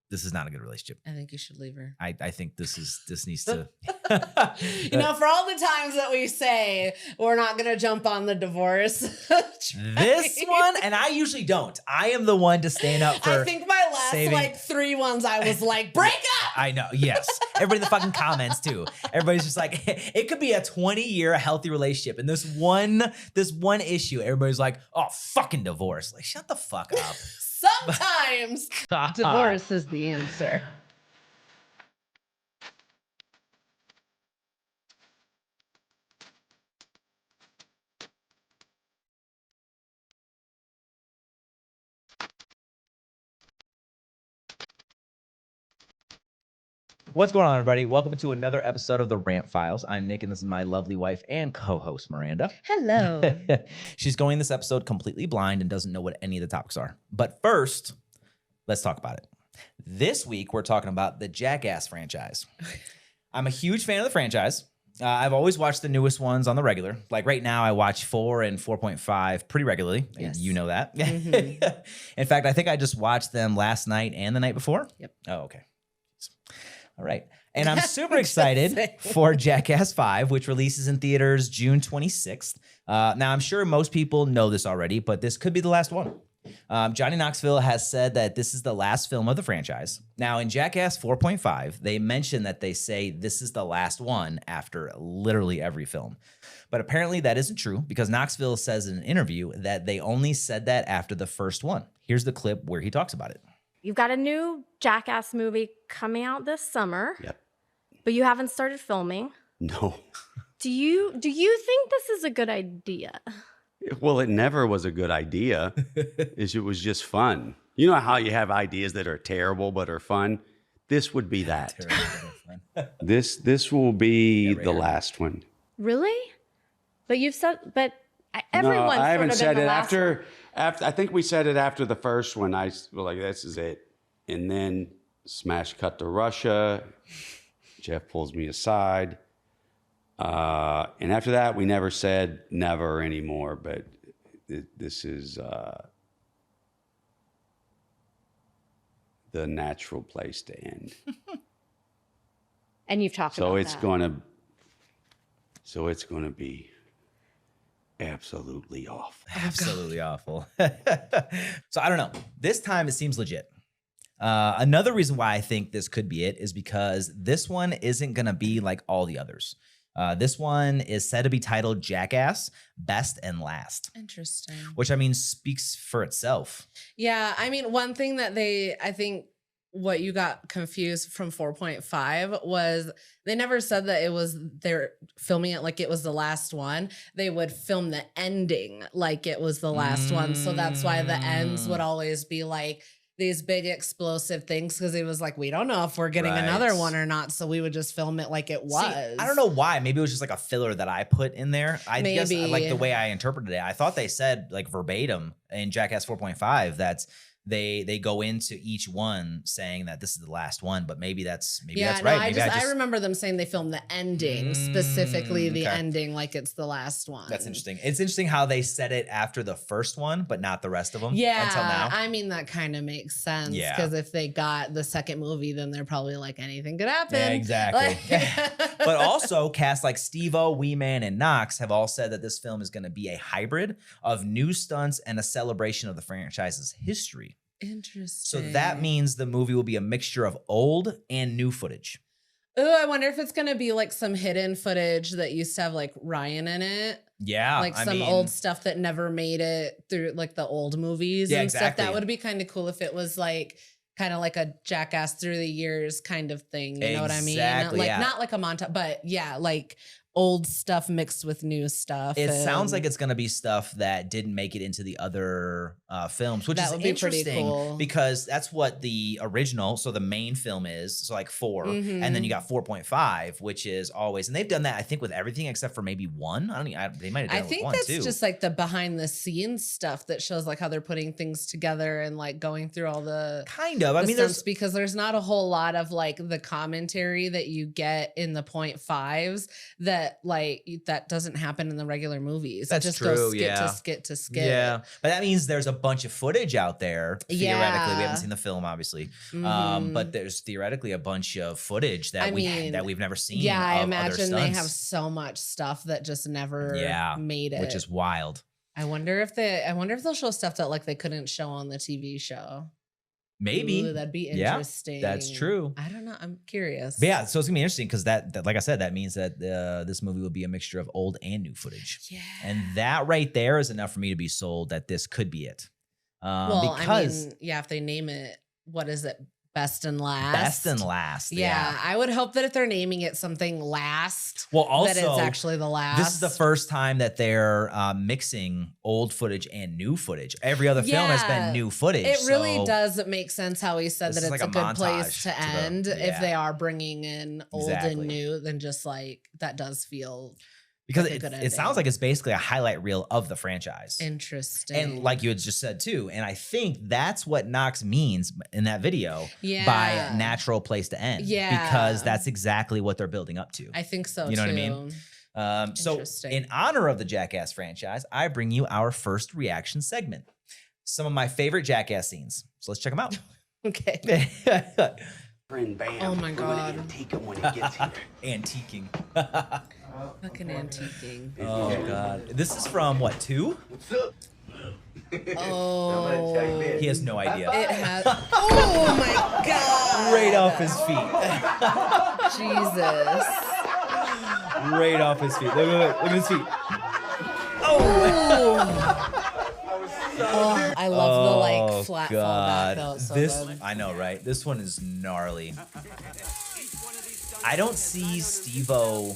this is not a good relationship. I think you should leave her. I think this needs to. You know, for all the times that we say we're not going to jump on the divorce. This one, and I usually don't. I am the one to stand up for. I think my last saving. 3 ones I was like, break up. I know. Yes. Everybody in the fucking comments too. Everybody's just like, it could be a 20-year healthy relationship. And this one issue, everybody's like, oh, fucking divorce. Like, shut the fuck up. Sometimes divorce is the answer. What's going on, everybody? Welcome to another episode of the Rant Files. I'm Nick, and this is my lovely wife and co-host, Miranda. Hello. She's going this episode completely blind and doesn't know what any of the topics are. But first, let's talk about it. This week, we're talking about the Jackass franchise. I'm a huge fan of the franchise. I've always watched the newest ones on the regular. Like right now, I watch 4 and 4.5 pretty regularly. Yes. You know that. Mm-hmm. In fact, I think I just watched them last night and the night before. Yep. Oh, okay. All right. And I'm super excited for Jackass 5, which releases in theaters June 26th. Now, I'm sure most people know this already, but this could be the last one. Johnny Knoxville has said that this is the last film of the franchise. Now, in Jackass 4.5, they mention that they say this is the last one after literally every film. But apparently that isn't true because Knoxville says in an interview that they only said that after the first one. Here's the clip where he talks about it. You've got a new Jackass movie coming out this summer. Yep. But you haven't started filming. No. Do you think this is a good idea? Well, it never was a good idea. It was just fun. You know how you have ideas that are terrible but are fun? This would be that. This will be the last one. Really? But you've said, but No, everyone's I haven't sort of said been it the last after. one. I think we said it after the first one. I was like, this is it. And then smash cut to Russia. Jeff pulls me aside. And after that, we never said never anymore. But this is the natural place to end. And you've talked about that. So it's gonna be absolutely awful. Absolutely awful. So I don't know. This time it seems legit. Another reason why I think this could be it is because this one isn't going to be like all the others. This one is said to be titled Jackass Best and Last. Interesting. Which I mean speaks for itself. Yeah, I mean, one thing that I think what you got confused from 4.5 was they never said that they're filming it like it was the last one. They would film the ending like it was the last one. So that's why the ends would always be like these big explosive things because it was like, we don't know if we're getting another one or not. So we would just film it like it was. See, I don't know why. Maybe it was just like a filler that I put in there. I guess like the way I interpreted it. I thought they said like verbatim in Jackass 4.5 that's they go into each one saying that this is the last one, but maybe that's right. Maybe I remember them saying they filmed the ending, specifically the okay. ending like it's the last one. That's interesting. It's interesting how they said it after the first one, but not the rest of them until now. I mean, that kind of makes sense Yeah. because if they got the second movie, then they're probably like anything could happen. Yeah, exactly. But also casts like Steve-O, Wee Man, and Knox have all said that this film is going to be a hybrid of new stunts and a celebration of the franchise's history. Interesting. So that means the movie will be a mixture of old and new footage. Oh, I wonder if it's going to be like some hidden footage that used to have like Ryan in it. Yeah. Like some old stuff that never made it through like the old movies and stuff. That would be kind of cool if it was like kind of like a Jackass through the years kind of thing. You know what I mean? Like not like a montage, but yeah, like old stuff mixed with new stuff. It sounds like it's going to be stuff that didn't make it into the other films, which is interesting because that's what the original, so the main film is, so like 4, and then you got 4.5, which is always, and they've done that I think with everything except for maybe 1. They might have done it with 1 too. I think that's just like the behind the scenes stuff that shows like how they're putting things together and like going through all the kind of. I mean, because there's not a whole lot of like the commentary that you get in the 0.5s that that that doesn't happen in the regular movies. That's it just true, goes skit yeah. to skit to skit. Yeah, but that means there's a bunch of footage out there. Theoretically, we Yeah. haven't seen the film, obviously, Mhm. but there's theoretically a bunch of footage that we've never seen. Yeah, I of other imagine they have stunts, so much stuff that just never made it. which is wild. I wonder if they'll show stuff that like they couldn't show on the TV show. Maybe. Ooh, that'd be Yeah, interesting. that's true. I don't know. I'm curious. But yeah, so it's gonna be interesting because that, like I said, that means that this movie will be a mixture of old and new footage. Yeah. And that right there is enough for me to be sold that this could be it. Well, Because I mean, yeah, if they name it, what is it? Best and last. best and last. Yeah, I would hope that if they're naming it something last, Well, also, that it's actually the last. this is the first time that they're mixing old footage and new footage. Every other film has been Yeah. new footage. It really so does make sense how he said this that is it's like a a good place montage to to the- end if yeah. they are bringing in old Exactly. and new. Then just like that does feel because like a good it sounds ending. like it's basically a highlight reel of the franchise. interesting. And like you had just said too, and I think that's what Knox means in that video yeah, by natural place to end. Yeah. Because that's exactly what they're building up to. I think so. You know too. what I mean? So Interesting. in honor of the Jackass franchise, I bring you our first reaction segment. Some of my favorite Jackass scenes. So let's check them out. Okay. Friend Bam. Oh my We're gonna God. antique him when he gets here. Antiquing. Fucking antiquing. Oh god. This is from what, 2? Oh. He has no idea. It has. Oh my god. Right off his feet. Jesus. Right off his feet. Look at his feet. Oh, I love the like flat fallback though. It's so good. I know, right? This one is gnarly. I don't see Steve-O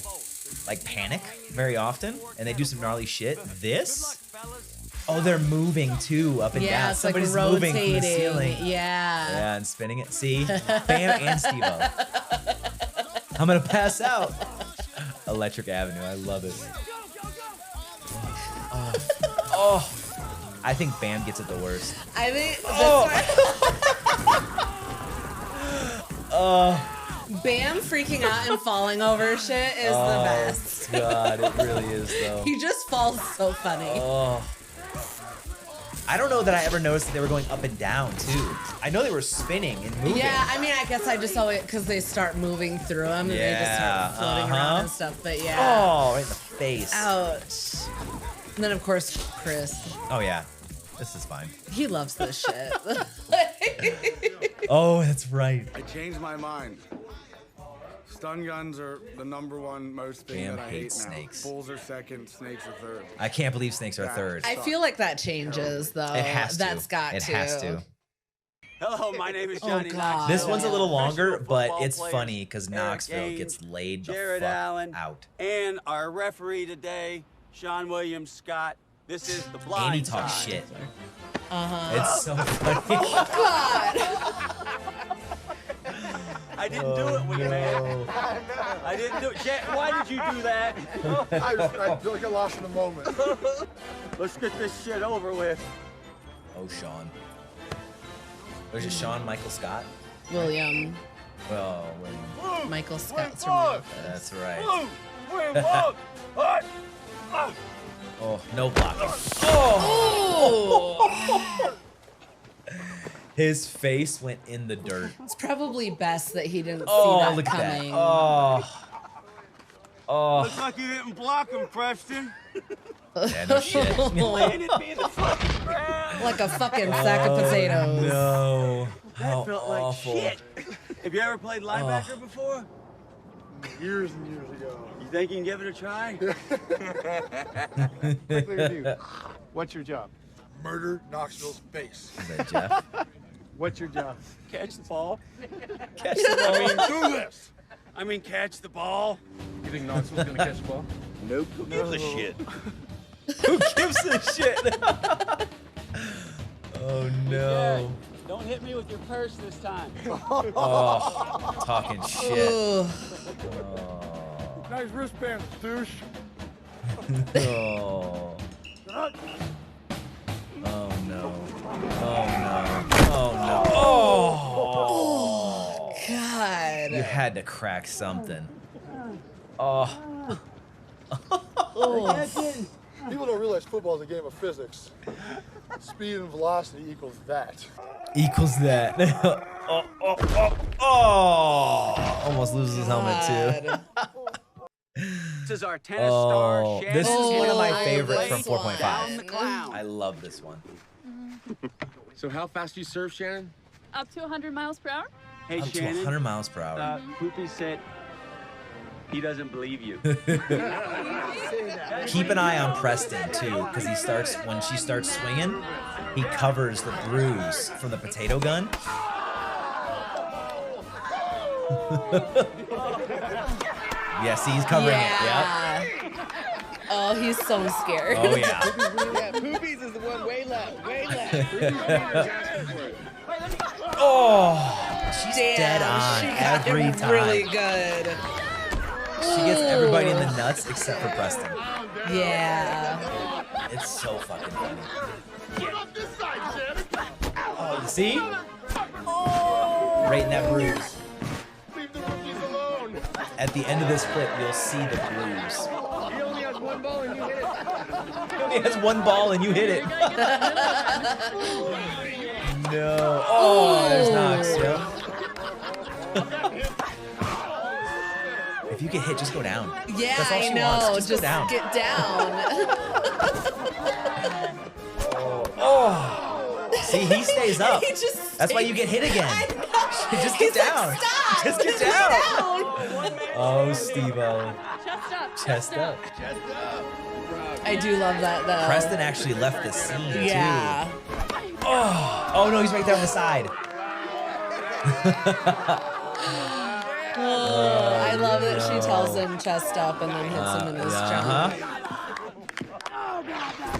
like panic very often, and they do some gnarly shit. This, oh, they're moving too up and Yeah, down. it's like Somebody's rotating. moving from the ceiling. Yeah. Yeah, and spinning it. See, Bam and Steve-O. I'm gonna pass out. Electric Avenue. I love it. Oh, I think Bam gets it the worst. I think this Bam freaking out and falling over shit is the best. God, it really is though. He just falls so funny. Oh. I don't know that I ever noticed that they were going up and down too. I know they were spinning and moving. Yeah, I mean, I guess I just saw it because they start moving through them and they just start floating around and stuff. But yeah. Oh, right in the face. Ouch. And then of course Chris, Oh yeah, this is fine. he loves this shit. Oh, that's right. I changed my mind. Stun guns are the #1 most thing Bam that I hate hates now. snakes. Bulls are second, snakes are third. I can't believe snakes are Yeah. third. I feel like that changes though. It has to. That's got it to. has to. Hello, my name is Oh, Johnny God. Knoxville. This one's a little longer, Professional but football it's players, funny because Eric Knoxville Gaines, gets laid the Jared fuck Allen, out. and our referee today, Sean Williams Scott. This is the blind And he talks side. shit. Uh-huh. It's so funny. God. I didn't do it, wingman. I didn't do it. Why did you do that? I feel like I lost in a moment. Let's get this shit over with. Oh, Sean. There's a Sean Michael Scott. William. Oh, William. Michael Scott's from The Office. That's right. Wait, what? What? Oh, no blocking. Oh! His face went in the dirt. It's probably best that he didn't see Oh, that look at that. coming. Oh. Oh. Looks like you didn't block him, Preston. Yeah, no shit. Landed me in the fucking ground. Like a fucking sack of potatoes. No. How That felt awful. like shit. Have you ever played linebacker before? Years and years ago. You think you can give it a try? Quickly review. What's your job? Murder Knoxville's face. Is that Jeff? What's your job? Catch the ball. Catch the ball. Do this. I mean, catch the ball. You think Knoxville's gonna catch the ball? Nope. Who gives a shit? Who gives a shit? Oh no. Don't hit me with your purse this time. Oh, talking shit. Ugh. Oh. Nice wristbands, douche. Oh. Oh no. Oh no. Oh no. Oh. God. You had to crack something. Oh. Oh. People don't realize football is a game of physics. Speed and velocity equals that. Equals that. Almost loses his helmet too. This is our tennis star, Shannon. This is one of my I favorites love from this 4.5. one. The clown. I love this one. So how fast do you serve, Shannon? Up to 100 miles per hour? Hey, Up to Shannon. 100 miles per hour. Poopy said he doesn't believe you. Keep an eye on Preston too, because when she starts swinging, he covers the bruise from the potato gun. Yeah, see, he's covering it. Yep. Oh, he's so scared. Oh yeah. Poopies is the one way left, way left. Oh, she's Damn, dead on she got every him time. really good. She gets everybody in the nuts except for Preston. Yeah. It's so fucking funny. Oh, you see? Right in that bruise. Leave the rookies alone. At the end of this clip, you'll see the bruise. He only has one ball and you hit it. He only has one ball and you hit it. No. Oh, there's Knox, Joe. If you get hit, just go down. Yeah, That's all I she know. wants. Just go down. Get down. Oh. See, he stays up. He just That's why you get hit again. I know. Just He's get down. Like, stop. Just get down. Oh, Steve-O. Chest up. Chest up. I do love that though. Preston actually left the scene Yeah. too. Oh no, he's right there on the side. I love that she tells him chest up and then hits him in his jump.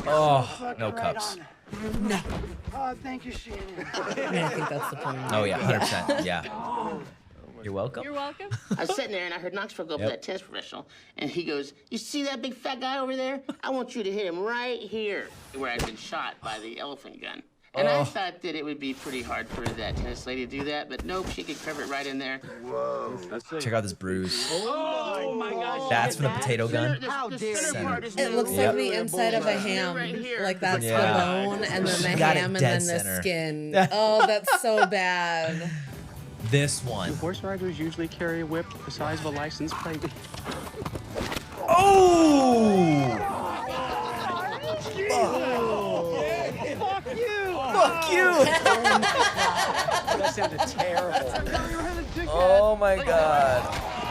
Oh, no cups. Oh, thank you, Shannon. I think that's the point. Oh yeah, 100%. Yeah. You're welcome. You're welcome. I was sitting there and I heard Knoxville go up Yep. to that tennis professional, and he goes, "You see that big fat guy over there? I want you to hit him right here, where I'd been shot by the elephant gun." And I thought that it would be pretty hard for that tennis lady to do that, but nope, she could cover it right in there. Check out this bruise. Oh my gosh. That's from the potato gun. The center part is It looks Yep. like the inside of a ham. Right here. Like that's Yeah. the bone and then She the got it ham and dead then the center. skin. Oh, that's so bad. This one. Horse riders usually carry a whip the size of a license plate. Oh! Fuck you! That sounded terrible. Oh my god.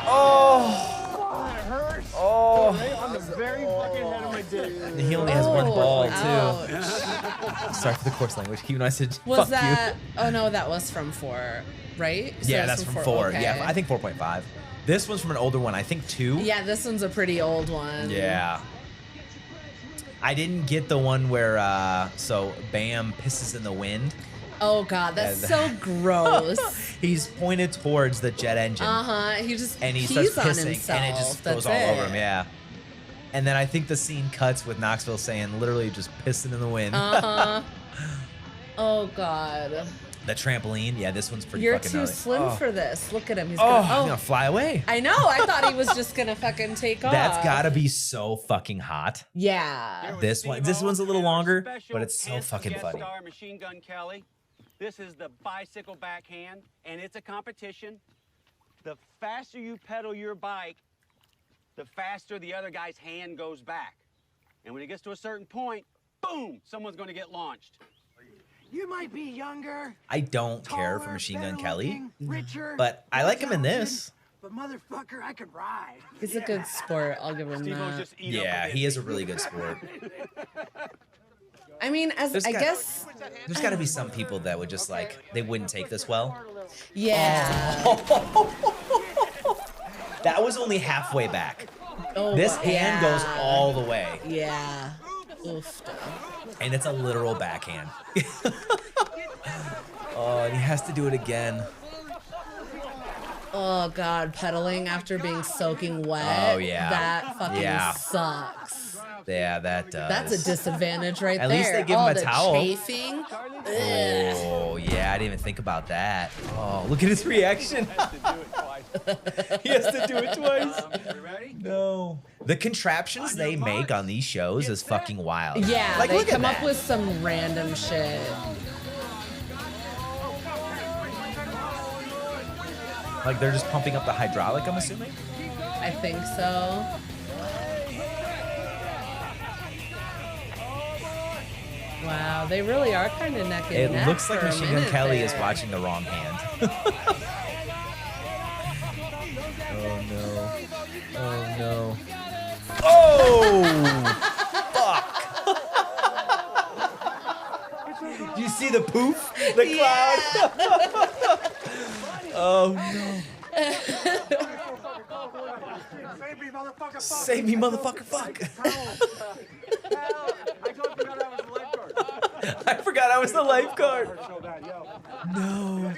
Oh! Oh! I'm the very fucking head of my dick. And he only has one ball too. Ouch. Sorry for the coarse language. Even I said Was fuck that? Oh no, that was from 4, right? you. Yeah, that's from 4. Okay. Yeah, I think 4.5. This one's from an older one. I think 2. Yeah, this one's a pretty old one. Yeah. I didn't get the one where so Bam pisses in the wind. Oh god, that's Yeah, so gross. He's pointed towards the jet engine. He just And he pees starts on pissing, himself. and it just That's goes all over him. Yeah. And then I think the scene cuts with Knoxville saying, literally just pissing in the wind. Oh god. The trampoline. Yeah, this one's pretty You're fucking too gnarly. slim for this. Look at him. He's Oh, gonna, he's gonna fly away. I know. I thought he was just gonna fucking take off. That's gotta be so fucking hot. Yeah. This one's a little longer, but it's so fucking funny. Star Machine Gun Kelly. This is the bicycle backhand, and it's a competition. The faster you pedal your bike, the faster the other guy's hand goes back. And when it gets to a certain point, boom, someone's going to get launched. You might be younger, I don't care for Machine Gun Kelly, richer, but I like him in this. but motherfucker, I can ride. He's a good sport. I'll give him Steve-O's that. just eat up Yeah, with he it. is a really good sport. I mean, as I guess, There's got to be some people that would just like, they wouldn't take this well. yeah. That was only halfway back. Oh, This hand goes yeah. all the way, Yeah. Oof. and it's a literal backhand. Oh, and he has to do it again. Oh god, pedaling after being soaking wet. Oh, yeah. That fucking Yeah. sucks. Yeah, that does. That's a disadvantage right At there. least they give All him a the towel. chafing. Oh, yeah, I didn't even think about that. Oh, look at his reaction. He has to do it twice. No. The contraptions they make on these shows is fucking wild. Yeah, like, they look come at up that. with some random shit. Like, they're just pumping up the hydraulic, I'm assuming? I think so. Wow, they really are kind of neck and It neck looks like for a Machine Gun minute Kelly is there. watching the wrong hand. Oh, no. Oh, no. Oh! Fuck! Do you see the poof? The cloud? Oh, no. Save me, motherfucker. Fuck. I forgot I was the lifeguard. No.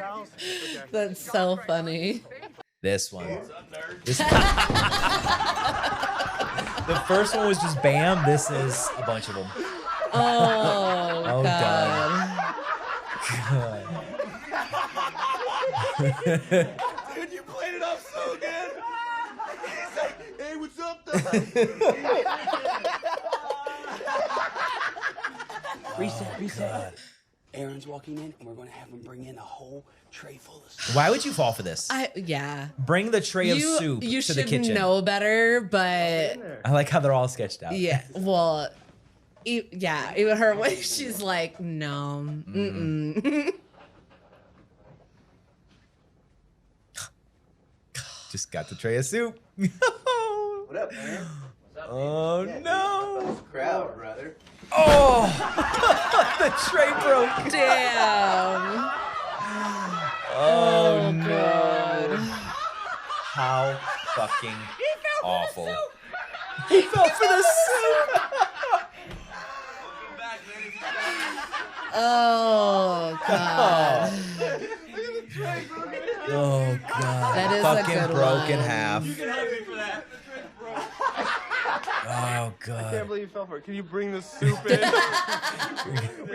That's so funny. This one. The first one was just bam. This is a bunch of them. Oh, Oh, God. Dude, you played it off so good. He's like, hey, what's up, though? Reset. Aaron's walking in, and we're going to have him bring in a whole tray full of soup. Why would you fall for this? Yeah. Bring the tray of soup You to the should kitchen. know better, but I like how they're all sketched out. yeah, well, yeah, even her way, she's like, no, mm-mm. Just got the tray of soup. What up, man? Oh, no. Crowd, brother. Oh, the tray broke. Damn. Oh, no. How fucking awful. He fell for the soup. Oh, God. Oh, God. That is fucking a good broke in one. half. You can hug me for that. Oh, I God. can't believe you fell for it. Can you bring the soup in?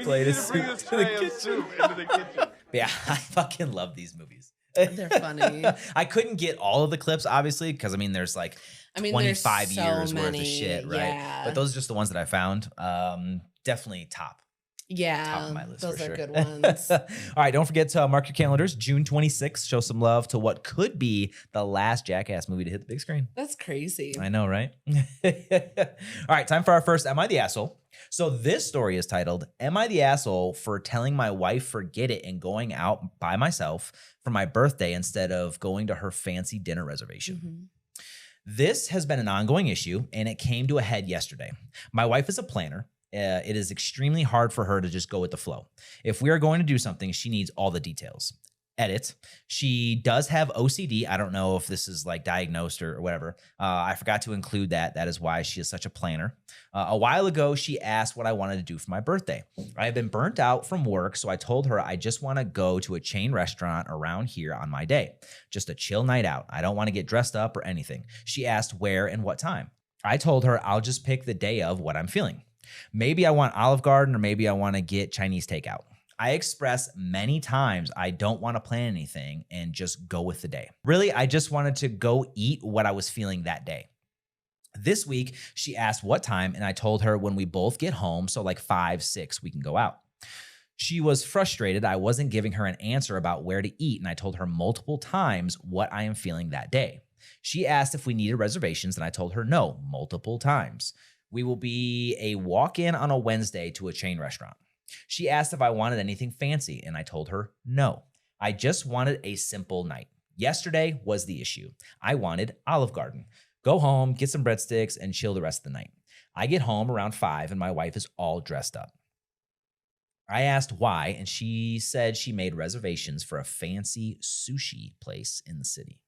Plate of to bring soup this to the tray of kitchen. soup into the kitchen. Yeah, I fucking love these movies. They're funny. I couldn't get all of the clips, obviously, because I mean, there's like there's 25 so years worth of many, shit, right? yeah. But those are just the ones that I found. Definitely top Yeah, of my list those for are sure. good ones. All right, don't forget to mark your calendars. June 26th, show some love to what could be the last Jackass movie to hit the big screen. That's crazy. I know, right? All right, time for our first Am I the Asshole? So this story is titled, Am I the Asshole for telling my wife forget it and going out by myself for my birthday instead of going to her fancy dinner reservation? Mm-hmm. This has been an ongoing issue, and it came to a head yesterday. My wife is a planner. It is extremely hard for her to just go with the flow. If we are going to do something, she needs all the details. Edit. She does have OCD. I don't know if this is like diagnosed or whatever. I forgot to include that. That is why she is such a planner. A while ago, she asked what I wanted to do for my birthday. I have been burnt out from work, so I told her I just want to go to a chain restaurant around here on my day. Just a chill night out. I don't want to get dressed up or anything. She asked where and what time. I told her I'll just pick the day of what I'm feeling. Maybe I want Olive Garden or maybe I want to get Chinese takeout. I expressed many times I don't want to plan anything and just go with the day. Really, I just wanted to go eat what I was feeling that day. This week, she asked what time, and I told her when we both get home, so like 5, 6, we can go out. She was frustrated I wasn't giving her an answer about where to eat, and I told her multiple times what I am feeling that day. She asked if we needed reservations, and I told her no, multiple times. We will be a walk-in on a Wednesday to a chain restaurant. She asked if I wanted anything fancy, and I told her no. I just wanted a simple night. Yesterday was the issue. I wanted Olive Garden. Go home, get some breadsticks, and chill the rest of the night. I get home around 5, and my wife is all dressed up. I asked why, and she said she made reservations for a fancy sushi place in the city.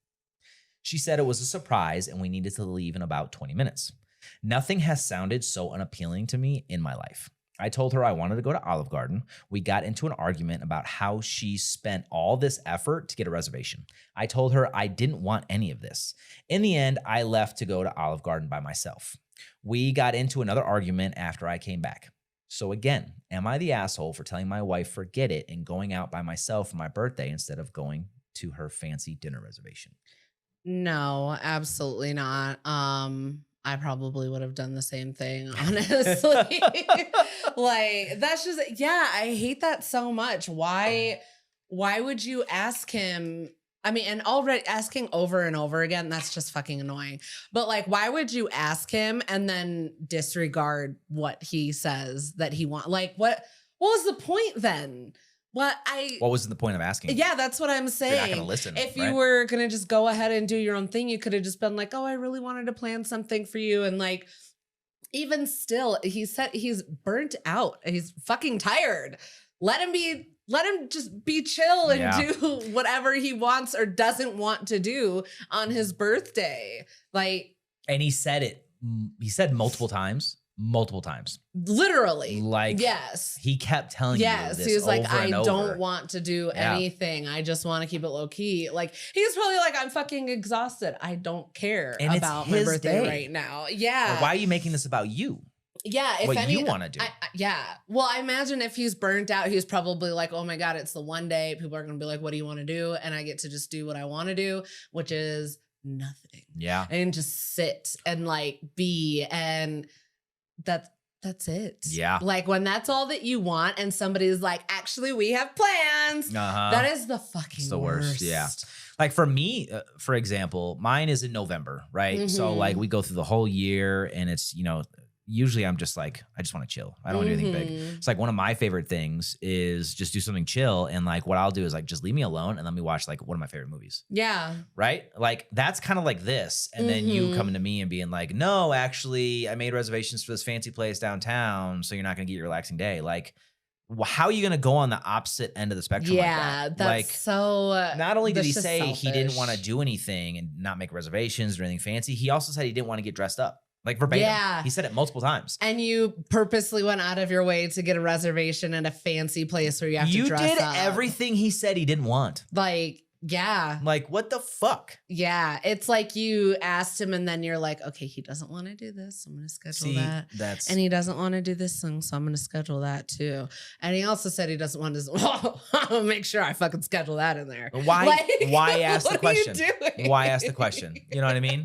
She said it was a surprise, and we needed to leave in about 20 minutes. Nothing has sounded so unappealing to me in my life. I told her I wanted to go to Olive Garden. We got into an argument about how she spent all this effort to get a reservation. I told her I didn't want any of this. In the end, I left to go to Olive Garden by myself. We got into another argument after I came back. So again, am I the asshole for telling my wife forget it and going out by myself for my birthday instead of going to her fancy dinner reservation? No, absolutely not. I probably would have done the same thing, honestly. Like, that's just, yeah, I hate that so much. Why would you ask him? I mean, and already asking over and over again, that's just fucking annoying. But like, why would you ask him and then disregard what he says that he wants? Like, what was the point then? What was the point of asking? Yeah, that's what I'm saying. You're not going to listen. If you were going to just go ahead and do your own thing, you could have just been like, oh, I really wanted to plan something for you. And like, even still, he said he's burnt out. He's fucking tired. Let him just be chill and do whatever he wants or doesn't want to do on his birthday. Like, and he said it. He said multiple times. Literally. Like, yes. He kept telling you this. He was like, I over. don't want to do anything. I just want to keep it low key. Like, he's probably like, I'm fucking exhausted. I don't care about my birthday right now. Yeah. Or why are you making this about you? Yeah. If what you want to do. Yeah. Well, I imagine if he's burnt out, he's probably like, oh my God, it's the one day. People are going to be like, what do you want to do? And I get to just do what I want to do, which is nothing. Yeah. And just sit and like be, and that's it. Yeah. Like when that's all that you want and somebody's like, actually, we have plans. That is the fucking it's the worst. worst. Yeah. Like for me, for example, mine is in November, right? So like we go through the whole year and it's, usually I'm just like, I just want to chill. I don't want to do anything big. It's like one of my favorite things is just do something chill. And like what I'll do is like, just leave me alone and let me watch like one of my favorite movies. Yeah. Right? Like that's kind of like this. And then you coming to me and being like, no, actually I made reservations for this fancy place downtown. So you're not going to get your relaxing day. Like, how are you going to go on the opposite end of the spectrum like that? That's like, so... not only did he that's say selfish. he didn't want to do anything and not make reservations or anything fancy, he also said he didn't want to get dressed up. Like verbatim. Yeah. He said it multiple times. And you purposely went out of your way to get a reservation at a fancy place where you have to dress up. You did everything he said he didn't want. Like, yeah. Like, what the fuck? Yeah. It's like you asked him and then you're like, okay, he doesn't want to do this. I'm going to schedule that. And he doesn't want to do this thing. So I'm going to schedule that too. And he also said he doesn't want to make sure I fucking schedule that in there. Why ask the question? What are you doing? Why ask the question? You know what I mean?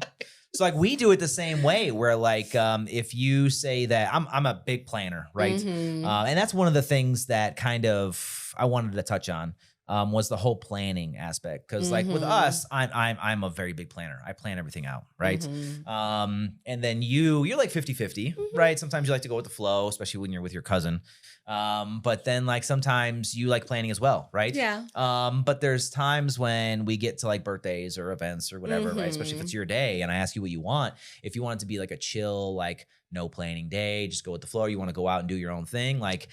So like we do it the same way where like if you say that I'm a big planner, right? And that's one of the things that kind of I wanted to touch on was the whole planning aspect. Cause like with us, I'm a very big planner. I plan everything out, right? And then you're like 50-50, right? Sometimes you like to go with the flow, especially when you're with your cousin. But then like sometimes you like planning as well, right? Yeah. But there's times when we get to like birthdays or events or whatever, right? Especially if it's your day and I ask you what you want. If you want it to be like a chill, like no planning day, just go with the flow. You want to go out and do your own thing. Like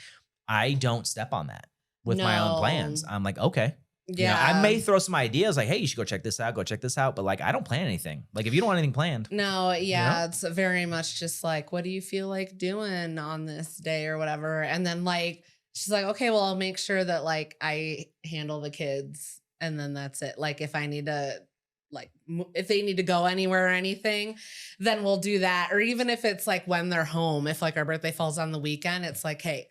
I don't step on that with my own plans. I'm like, okay. Yeah. I may throw some ideas like, hey, you should go check this out, But like, I don't plan anything. Like if you don't want anything planned. No, yeah. It's very much just like, what do you feel like doing on this day or whatever? And then like, she's like, okay, well, I'll make sure that like I handle the kids. And then that's it. Like if I need to, like if they need to go anywhere or anything, then we'll do that. Or even if it's like when they're home, if like our birthday falls on the weekend, it's like, hey,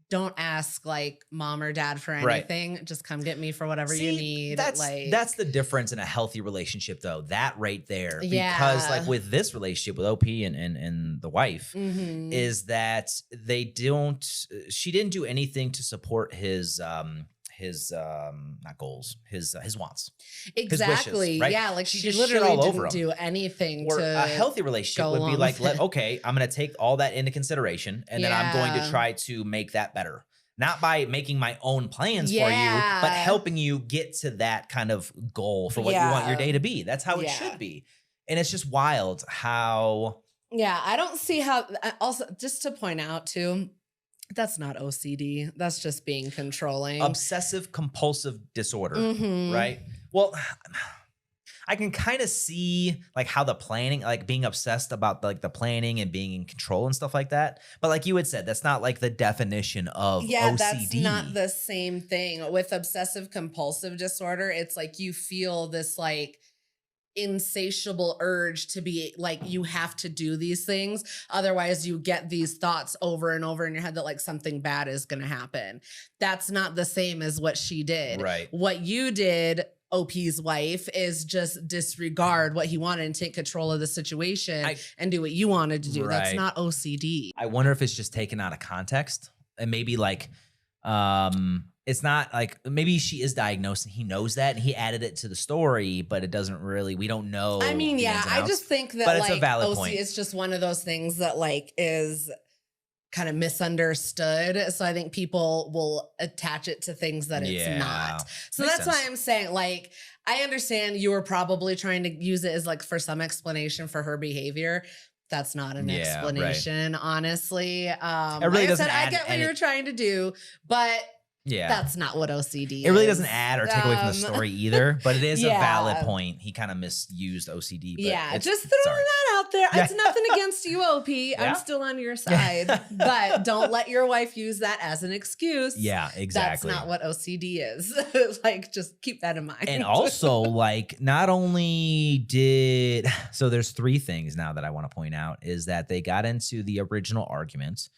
don't ask like mom or dad for anything. Right. Just come get me for whatever you need. That's the difference in a healthy relationship though. That right there. Because like with this relationship with OP and the wife is that she didn't do anything to support his not goals, his wants. Exactly. His wishes, right? Yeah. Like she she just literally shit all didn't over do anything or to a healthy relationship would be like, okay, I'm going to take all that into consideration and then I'm going to try to make that better. Not by making my own plans for you, but helping you get to that kind of goal for what you want your day to be. That's how it should be. And it's just wild how. Yeah. I don't see how, also just to point out too, that's not OCD. That's just being controlling. Obsessive compulsive disorder, right? Well, I can kind of see like how the planning, like being obsessed about like the planning and being in control and stuff like that. But like you had said, that's not like the definition of OCD. That's not the same thing. With obsessive compulsive disorder, it's like you feel this like insatiable urge to be like, you have to do these things. Otherwise you get these thoughts over and over in your head that like something bad is going to happen. That's not the same as what she did. Right. What you did, OP's wife, is just disregard what he wanted and take control of the situation and do what you wanted to do. Right. That's not OCD. I wonder if it's just taken out of context and maybe like, it's not like maybe she is diagnosed and he knows that and he added it to the story, but it doesn't really, we don't know. I mean, yeah, I just think that but like it's a valid OC point. is just one of those things that like is kind of misunderstood. So I think people will attach it to things that it's not. So Makes that's why sense. I'm saying like, I understand you were probably trying to use it as like for some explanation for her behavior. That's not an explanation, honestly. It really like doesn't I add get what any- you're trying to do, but Yeah. that's not what OCD is. It really doesn't add or take away from the story either, but it is a yeah. valid point. He kind of misused OCD. But Yeah, it's just throwing that out there. Yeah. It's nothing against you, OP. Yeah. I'm still on your side. But don't let your wife use that as an excuse. Yeah, exactly. That's not what OCD is. Like, just keep that in mind. And also, like, not only did, so there's three things now that I want to point out is that they got into the original argument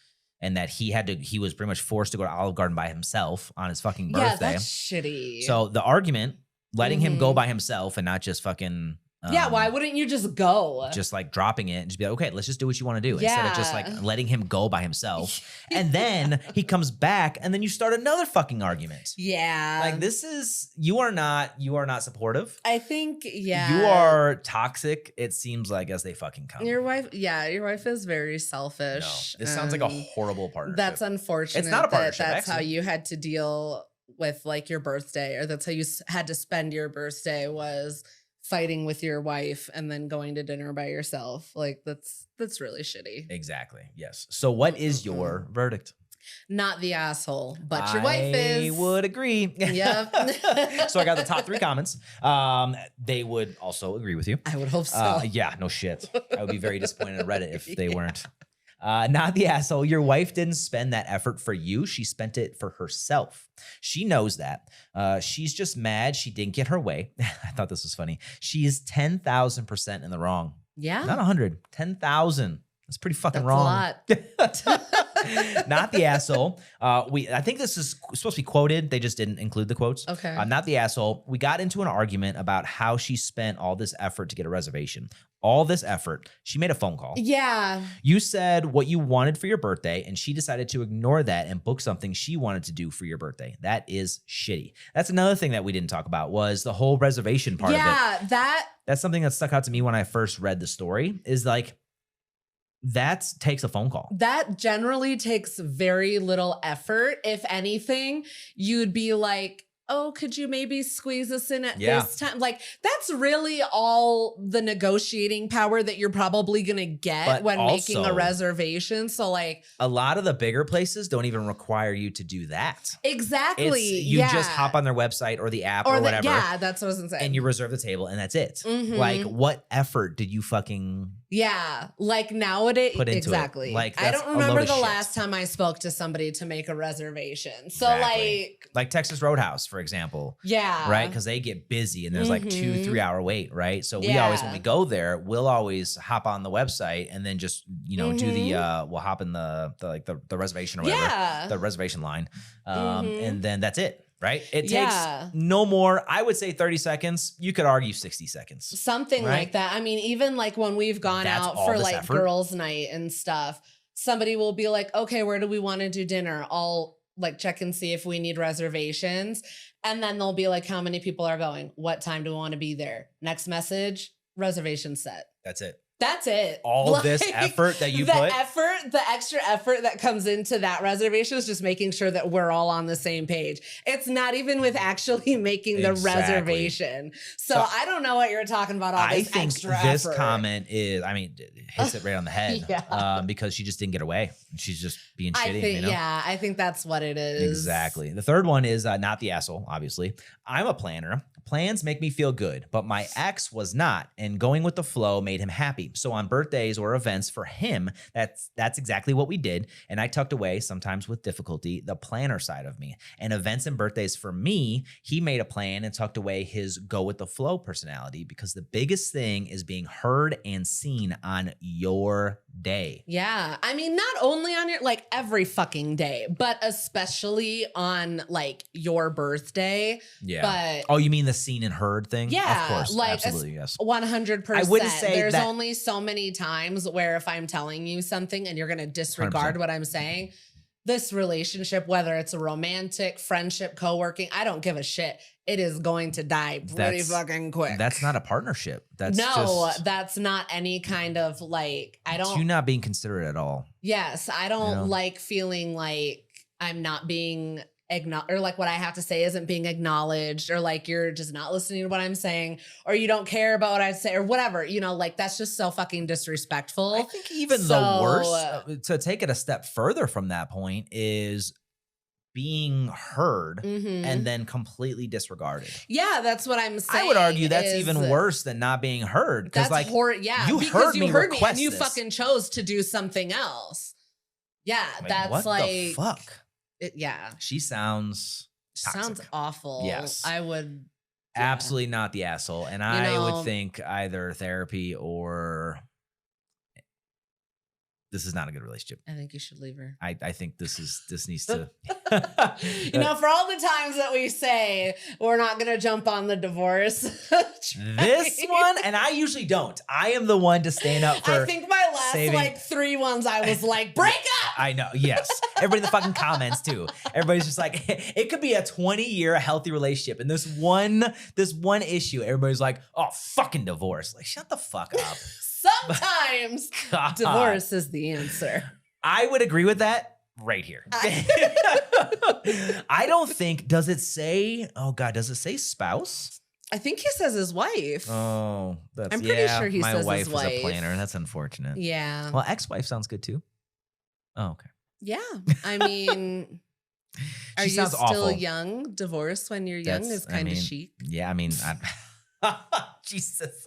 and that he was pretty much forced to go to Olive Garden by himself on his fucking birthday. Yeah, that's shitty. So the argument, letting him go by himself and not just fucking yeah, why wouldn't you just go? just like dropping it and just be like, okay, let's just do what you want to do instead of just like letting him go by himself. And then he comes back and then you start another fucking argument. Yeah. Like this is, you are not supportive. I think, yeah. You are toxic, it seems like, as they fucking come. Your wife is very selfish. This sounds like a horrible partnership. That's unfortunate. It's not a partnership, That's how actually. you had to deal with like your birthday, or that's how you had to spend your birthday, was fighting with your wife and then going to dinner by yourself. Like that's really shitty. Exactly. Yes. So what is your verdict? Not the asshole, but your wife is. I would agree. Yep. So I got the top 3 comments. They would also agree with you. I would hope so. Yeah, no shit. I would be very disappointed in Reddit if they weren't. Not the asshole. Your wife didn't spend that effort for you. She spent it for herself. She knows that. She's just mad she didn't get her way. I thought this was funny. She is 10,000% in the wrong. Yeah. Not 100. 10,000. That's pretty fucking That's wrong. a lot. Not the asshole. I think this is supposed to be quoted. They just didn't include the quotes. Okay. Not the asshole. We got into an argument about how she spent all this effort to get a reservation. All this effort. She made a phone call. Yeah. You said what you wanted for your birthday, and she decided to ignore that and book something she wanted to do for your birthday. That is shitty. That's another thing that we didn't talk about was the whole reservation part of it. Yeah, That's something that stuck out to me when I first read the story is like, that takes a phone call. that generally takes very little effort. If anything, you'd be like, oh, could you maybe squeeze us in at this time? Like, that's really all the negotiating power that you're probably going to get But when making a also- reservation. So, like, A lot of the bigger places don't even require you to do that. exactly. You yeah. just hop on their website or the app or whatever. Yeah, that's what I was going to say. And you reserve the table and that's it. Mhm. Like, what effort did you fucking Yeah, like nowadays, put into exactly. it? Like, I that's don't a load remember of the shit. last time I spoke to somebody to make a reservation. So, Exactly. Like Texas Roadhouse, for example. yeah. Right? Because they get busy and there's like 2-3 hour wait, right? So we always, when Yeah. we go there, we'll always hop on the website and then just, do the, we'll hop in the reservation or whatever, Yeah. the reservation line. And then that's it, right? It takes Yeah. no more, I would say 30 seconds. You could argue 60 seconds. Something Right? like that. I mean, even like when we've gone That's out all for this like effort? girls' night and stuff, somebody will be like, okay, where do we want to do dinner? I'll like check and see if we need reservations. And then they'll be like, how many people are going? What time do we want to be there? Next message, reservation set. That's it. That's it. All this effort that you the put? The extra effort that comes into that reservation is just making sure that we're all on the same page. It's not even with actually making the reservation. So I don't know what you're talking about. All this extra effort. This comment is, I mean, it hits it right on the head because she just didn't get away. She's just being shitty. You know? Yeah, I think that's what it is. Exactly. The third one is not the asshole, obviously. I'm a planner. Plans make me feel good, but my ex was not, and going with the flow made him happy. So on birthdays or events for him, that's exactly what we did. And I tucked away, sometimes with difficulty, the planner side of me. And events and birthdays for me, he made a plan and tucked away his go with the flow personality, because the biggest thing is being heard and seen on your day. Yeah. I mean, not only on your, like every fucking day, but especially on like your birthday. Yeah. But oh, you mean the seen and heard thing? Yeah. Of course. Like absolutely. Yes. 100%. I wouldn't say there's that- only so many times where if I'm telling you something and you're going to disregard 100%. what I'm saying, this relationship, whether it's a romantic, friendship, co-working, I don't give a shit. It is going to die pretty fucking quick. That's not a partnership. That's that's not any kind of like, I don't. You not being considerate at all. Yes, I don't like feeling like I'm not being acknowledged, or like what I have to say isn't being acknowledged, or like you're just not listening to what I'm saying, or you don't care about what I say, or whatever. You know, like that's just so fucking disrespectful. I think even the worst, to take it a step further from that point, is being heard and then completely disregarded. Yeah, that's what I'm saying. I would argue that's even worse than not being heard. Because like, you heard me request and you this. fucking chose to do something else. Yeah, Wait, that's what like the fuck? Yeah, she sounds toxic. Sounds awful. Yes, I would absolutely not the asshole, and I would think either therapy or this is not a good relationship. I think you should leave her. I think this needs to. You know, for all the times that we say we're not going to jump on the divorce. This one, and I usually don't. I am the one to stand up for. I think my last like 3 ones, I was like, break up. I know. Yes. Everybody in the fucking comments too. Everybody's just like, it could be a 20-year healthy relationship, and this one issue, everybody's like, oh, fucking divorce. Like, shut the fuck up. Sometimes divorce is the answer. I would agree with that right here. I don't think, does it say spouse? I think he says his wife. Oh, I'm pretty sure he says his wife. My wife is a planner. That's unfortunate. Yeah. Well, ex-wife sounds good too. Oh, okay. Yeah. I mean, are you still awful. young? Divorce when you're young is kind of chic. Yeah, I mean, Jesus.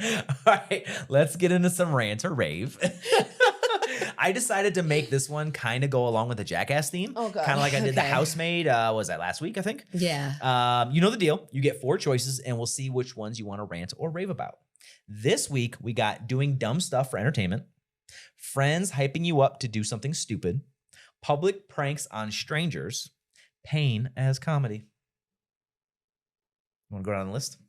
All right, let's get into some rant or rave. I decided to make this one kind of go along with the Jackass theme. Oh, God. Kind of like I did the housemaid. Was that last week, I think? Yeah. You know the deal. You get 4 choices, and we'll see which ones you want to rant or rave about. This week, we got doing dumb stuff for entertainment, friends hyping you up to do something stupid, public pranks on strangers, pain as comedy. Want to go down the list?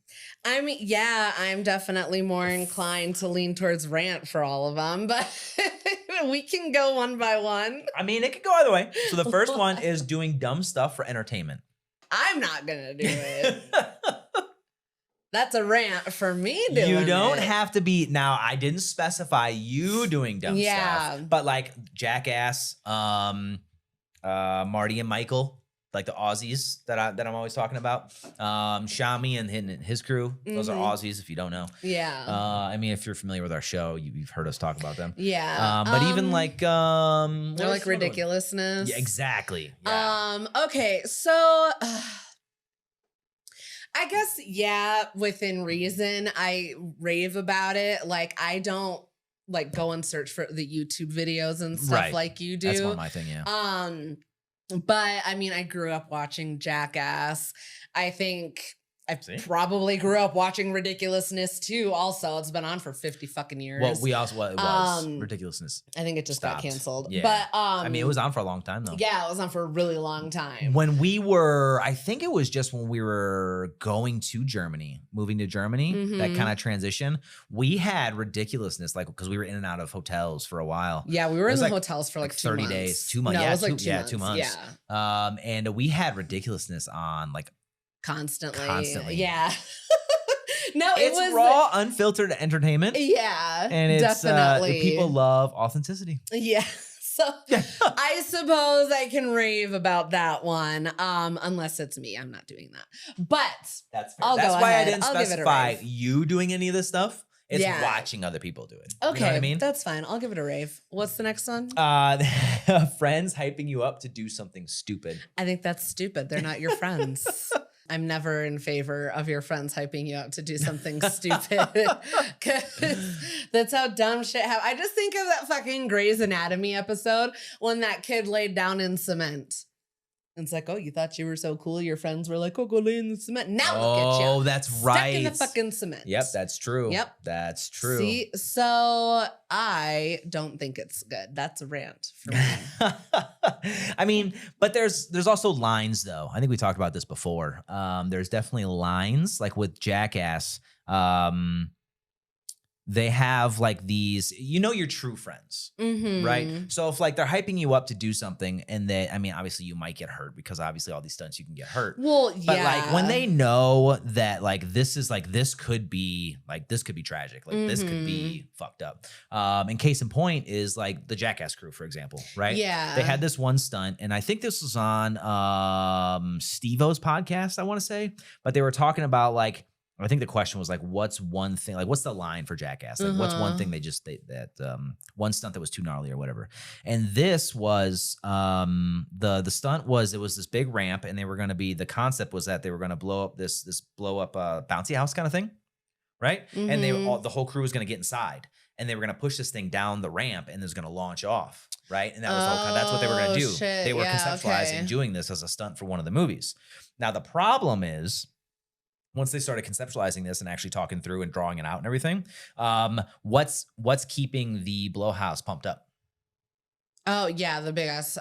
I mean, yeah, I'm definitely more inclined to lean towards rant for all of them, but we can go one by one. I mean, it could go either way. So the first one is doing dumb stuff for entertainment. I'm not going to do it. That's a rant for me doing You don't it. have to be. Now, I didn't specify you doing dumb stuff. But like Jackass, Marty and Michael, like the Aussies that I'm always talking about. Shami and his crew. Those are Aussies, if you don't know. Yeah. I mean, if you're familiar with our show, you've heard us talk about them. Yeah. But even like they're like ridiculousness. Yeah, exactly. Yeah. Okay, so I guess, yeah, within reason, I rave about it. Like, I don't like go and search for the YouTube videos and stuff like you do. That's more my thing, yeah. But I mean, I grew up watching Jackass. I think I probably grew up watching Ridiculousness too. Also, it's been on for 50 fucking years. Well, we also it was Ridiculousness. I think it just got canceled. Yeah. But I mean, it was on for a long time though. Yeah, it was on for a really long time. When we were, I think it was just when we were going to Germany, moving to Germany, that kind of transition. We had Ridiculousness, like because we were in and out of hotels for a while. Yeah, we were in the hotels for like 30 months. days, 2 months. No, Yeah, it was like 2 months. Yeah. And we had Ridiculousness on like constantly. Yeah. No, it's raw, unfiltered entertainment. Yeah, And it's definitely. people love authenticity. Yeah. So I suppose I can rave about that one. Unless it's me. I'm not doing that. But That's fair. I'll That's go why ahead. I didn't I'll give it a specify rave. you doing any of this stuff. It's Yeah. watching other people do it. Okay, You know what I mean? that's fine. I'll give it a rave. What's the next one? Friends hyping you up to do something stupid. I think that's stupid. They're not your friends. I'm never in favor of your friends hyping you up to do something stupid. 'Cause that's how dumb shit happens. I just think of that fucking Grey's Anatomy episode when that kid laid down in cement. And it's like, oh, you thought you were so cool. Your friends were like, oh, go lay in the cement. Now look at you. Oh, that's right. Stuck in the fucking cement. Yep, that's true. Yep. That's true. See, so I don't think it's good. That's a rant for me. I mean, but there's also lines though. I think we talked about this before. There's definitely lines like with Jackass. They have like these, your true friends, Mhm. right? So if like they're hyping you up to do something and I mean, obviously you might get hurt because obviously all these stunts you can get hurt. Well, But yeah. like when they know that like this could be tragic, like this could be fucked up. And case in point is like the Jackass crew, for example, right? Yeah. They had this one stunt, and I think this was on Steve-O's podcast, I want to say, but they were talking about like, I think the question was like, what's one thing, like what's the line for Jackass? Like what's one thing one stunt that was too gnarly or whatever. And this was, the stunt was, it was this big ramp and the concept was that they were going to blow up this blow up bouncy house kind of thing. Right. And the whole crew was going to get inside and they were going to push this thing down the ramp and it was going to launch off. Right. And that was that's what they were going to do. Shit. They were Yeah, conceptualizing okay. doing this as a stunt for one of the movies. Now, the problem is, once they started conceptualizing this and actually talking through and drawing it out and everything, what's keeping the blowhouse pumped up? Oh yeah, the big ass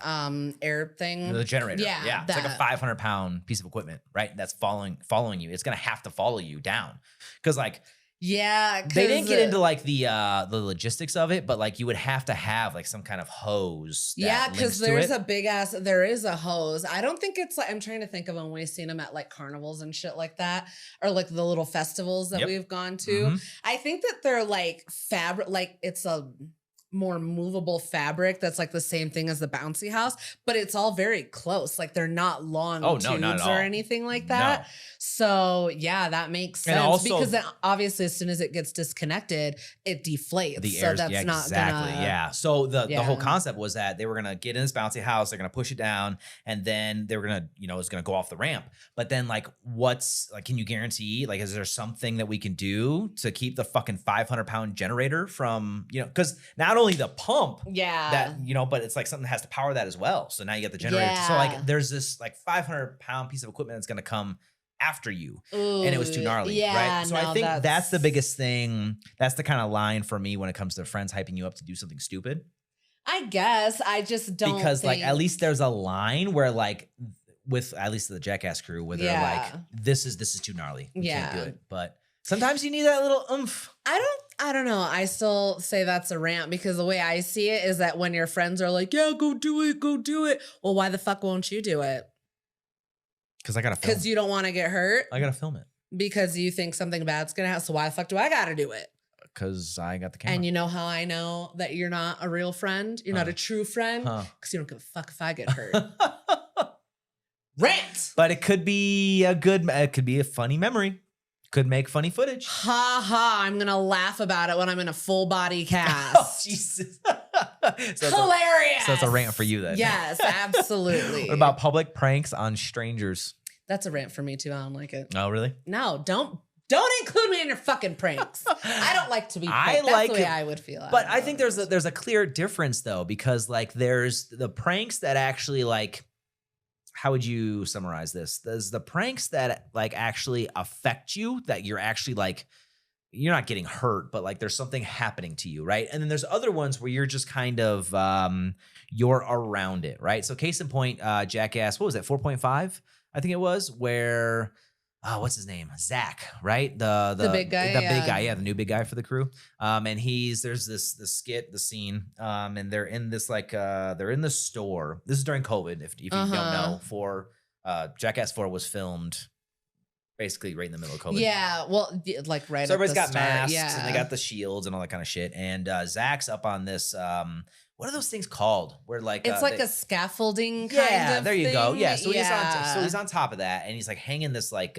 air thing. The generator. Yeah, It's like a 500-pound piece of equipment, right? That's following you. It's gonna have to follow you down. Cause like Yeah, they didn't get into like the logistics of it, but like you would have to have like some kind of hose. Yeah, because there's it. there is a hose. I don't think it's like, I'm trying to think of when we've seen them at like carnivals and shit like that, or like the little festivals that Yep. we've gone to. Mhm. I think that they're like fabric, like it's a more movable fabric that's like the same thing as the bouncy house, but it's all very close. Like they're not long Oh, no, tubes not at or all. anything like that. No. So yeah, that makes And sense also- because then obviously as soon as it gets disconnected, it deflates. The so air's, that's yeah, not exactly. gonna. Yeah. So the whole Yeah. concept was that they were gonna get in this bouncy house, they're gonna push it down, and then they were gonna, it's gonna go off the ramp. But then like, can you guarantee? Like, is there something that we can do to keep the fucking 500-pound generator from, because not only the pump Yeah. that, but it's like something that has to power that as well. So now you got the generator. So like, Yeah. there's this like 500-pound piece of equipment that's gonna come after you, and it was too Ooh, gnarly, yeah, right? So I no, think that's the biggest thing. That's the kind of line for me when it comes to friends hyping you up to do something stupid. I guess I just don't Because like at think- least there's a line where like with at least the Jackass crew where they're Yeah. like, this is too gnarly. We can't do Yeah. it. But sometimes you need that little oomph. I don't know. I still say that's a rant because the way I see it is that when your friends are like, yeah, go do it. Well, why the fuck won't you do it? Because I gotta film. Because you don't want to get hurt? I gotta film it. Because you think something bad's gonna happen. So why the fuck do I gotta do it? Because I got the camera. And you know how I know that you're not a real friend? You're not a true friend? Because you don't give a fuck if I get hurt. Rant! But it could be a funny memory. Could make funny footage. Ha ha, I'm gonna laugh about it when I'm in a full body cast. Oh, Jesus. Hilarious. So it's a rant for you then. Yes, absolutely. What about public pranks on strangers? That's a rant for me too. I don't like it. Oh, really? No, don't include me in your fucking pranks. I don't like to be pranked. I That's like the way it, I would feel. But I think there's a clear difference though, because like there's the pranks that actually like, how would you summarize this? There's the pranks that like actually affect you, that you're actually like, you're not getting hurt, but like there's something happening to you, right? And then there's other ones where you're just kind of, you're around it, right? So case in point, Jackass, what was it, 4.5? I think it was, where, what's his name? Zach, right? The big guy, big guy, yeah, the new big guy for the crew. And there's this skit, the scene, and they're in this like they're in the store. This is during COVID, if you don't know. For Jackass 4 was filmed basically right in the middle of COVID. Yeah, well, like right. So at everybody's the got start. masks Yeah. and they got the shields and all that kind of shit. And Zach's up on this. What are those things called? Where like It's like they, a scaffolding kind yeah, of there you go. thing. Yeah, so he's on top of that, and he's like hanging this like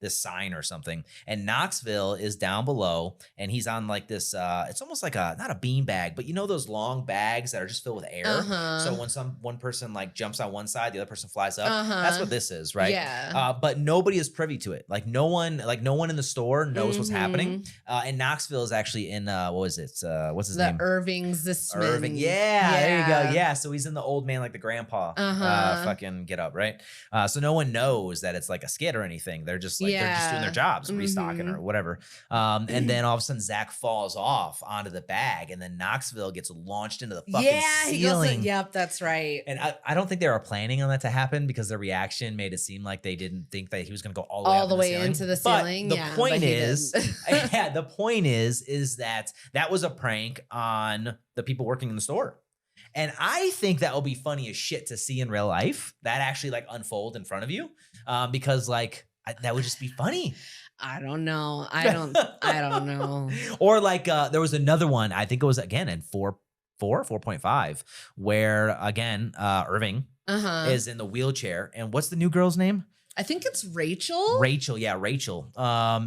this sign or something. And Knoxville is down below, and he's on like this. It's almost like not a bean bag, but you know those long bags that are just filled with air. So when one person like jumps on one side, the other person flies up. That's what this is, right? Yeah. But nobody is privy to it. Like no one in the store knows what's happening. And Knoxville is actually in what was it? What's his name? Irving Zisman. Irving. Yeah, there you go. Yeah, so he's in the old man, like the grandpa fucking get up, right? So no one knows that it's like a skit or anything. They're just like they're just doing their jobs, restocking or whatever. And then all of a sudden Zach falls off onto the bag, and then Knoxville gets launched into the fucking ceiling. Yep, that's right. And I don't think they were planning on that to happen because their reaction made it seem like they didn't think that he was going to go all the way into the ceiling. But the point is, the point is that was a prank on the people working in the store. And I think that will be funny as shit to see in real life. That actually like unfold in front of you, because like that would just be funny. I don't know. I don't know. Or like there was another one. I think it was again in 4.5, where again Irving is in the wheelchair. And what's the new girl's name? I think it's Rachel. Rachel.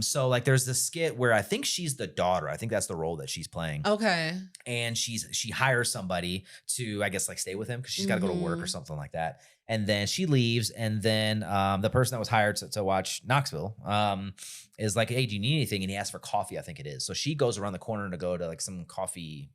So like there's this skit where I think she's the daughter. I think that's the role that she's playing. Okay. And she hires somebody to, I guess, like stay with him because she's got to go to work or something like that. And then she leaves, and then the person that was hired to watch Knoxville is like, hey, do you need anything? And he asks for coffee, I think it is. So she goes around the corner to go to like some coffee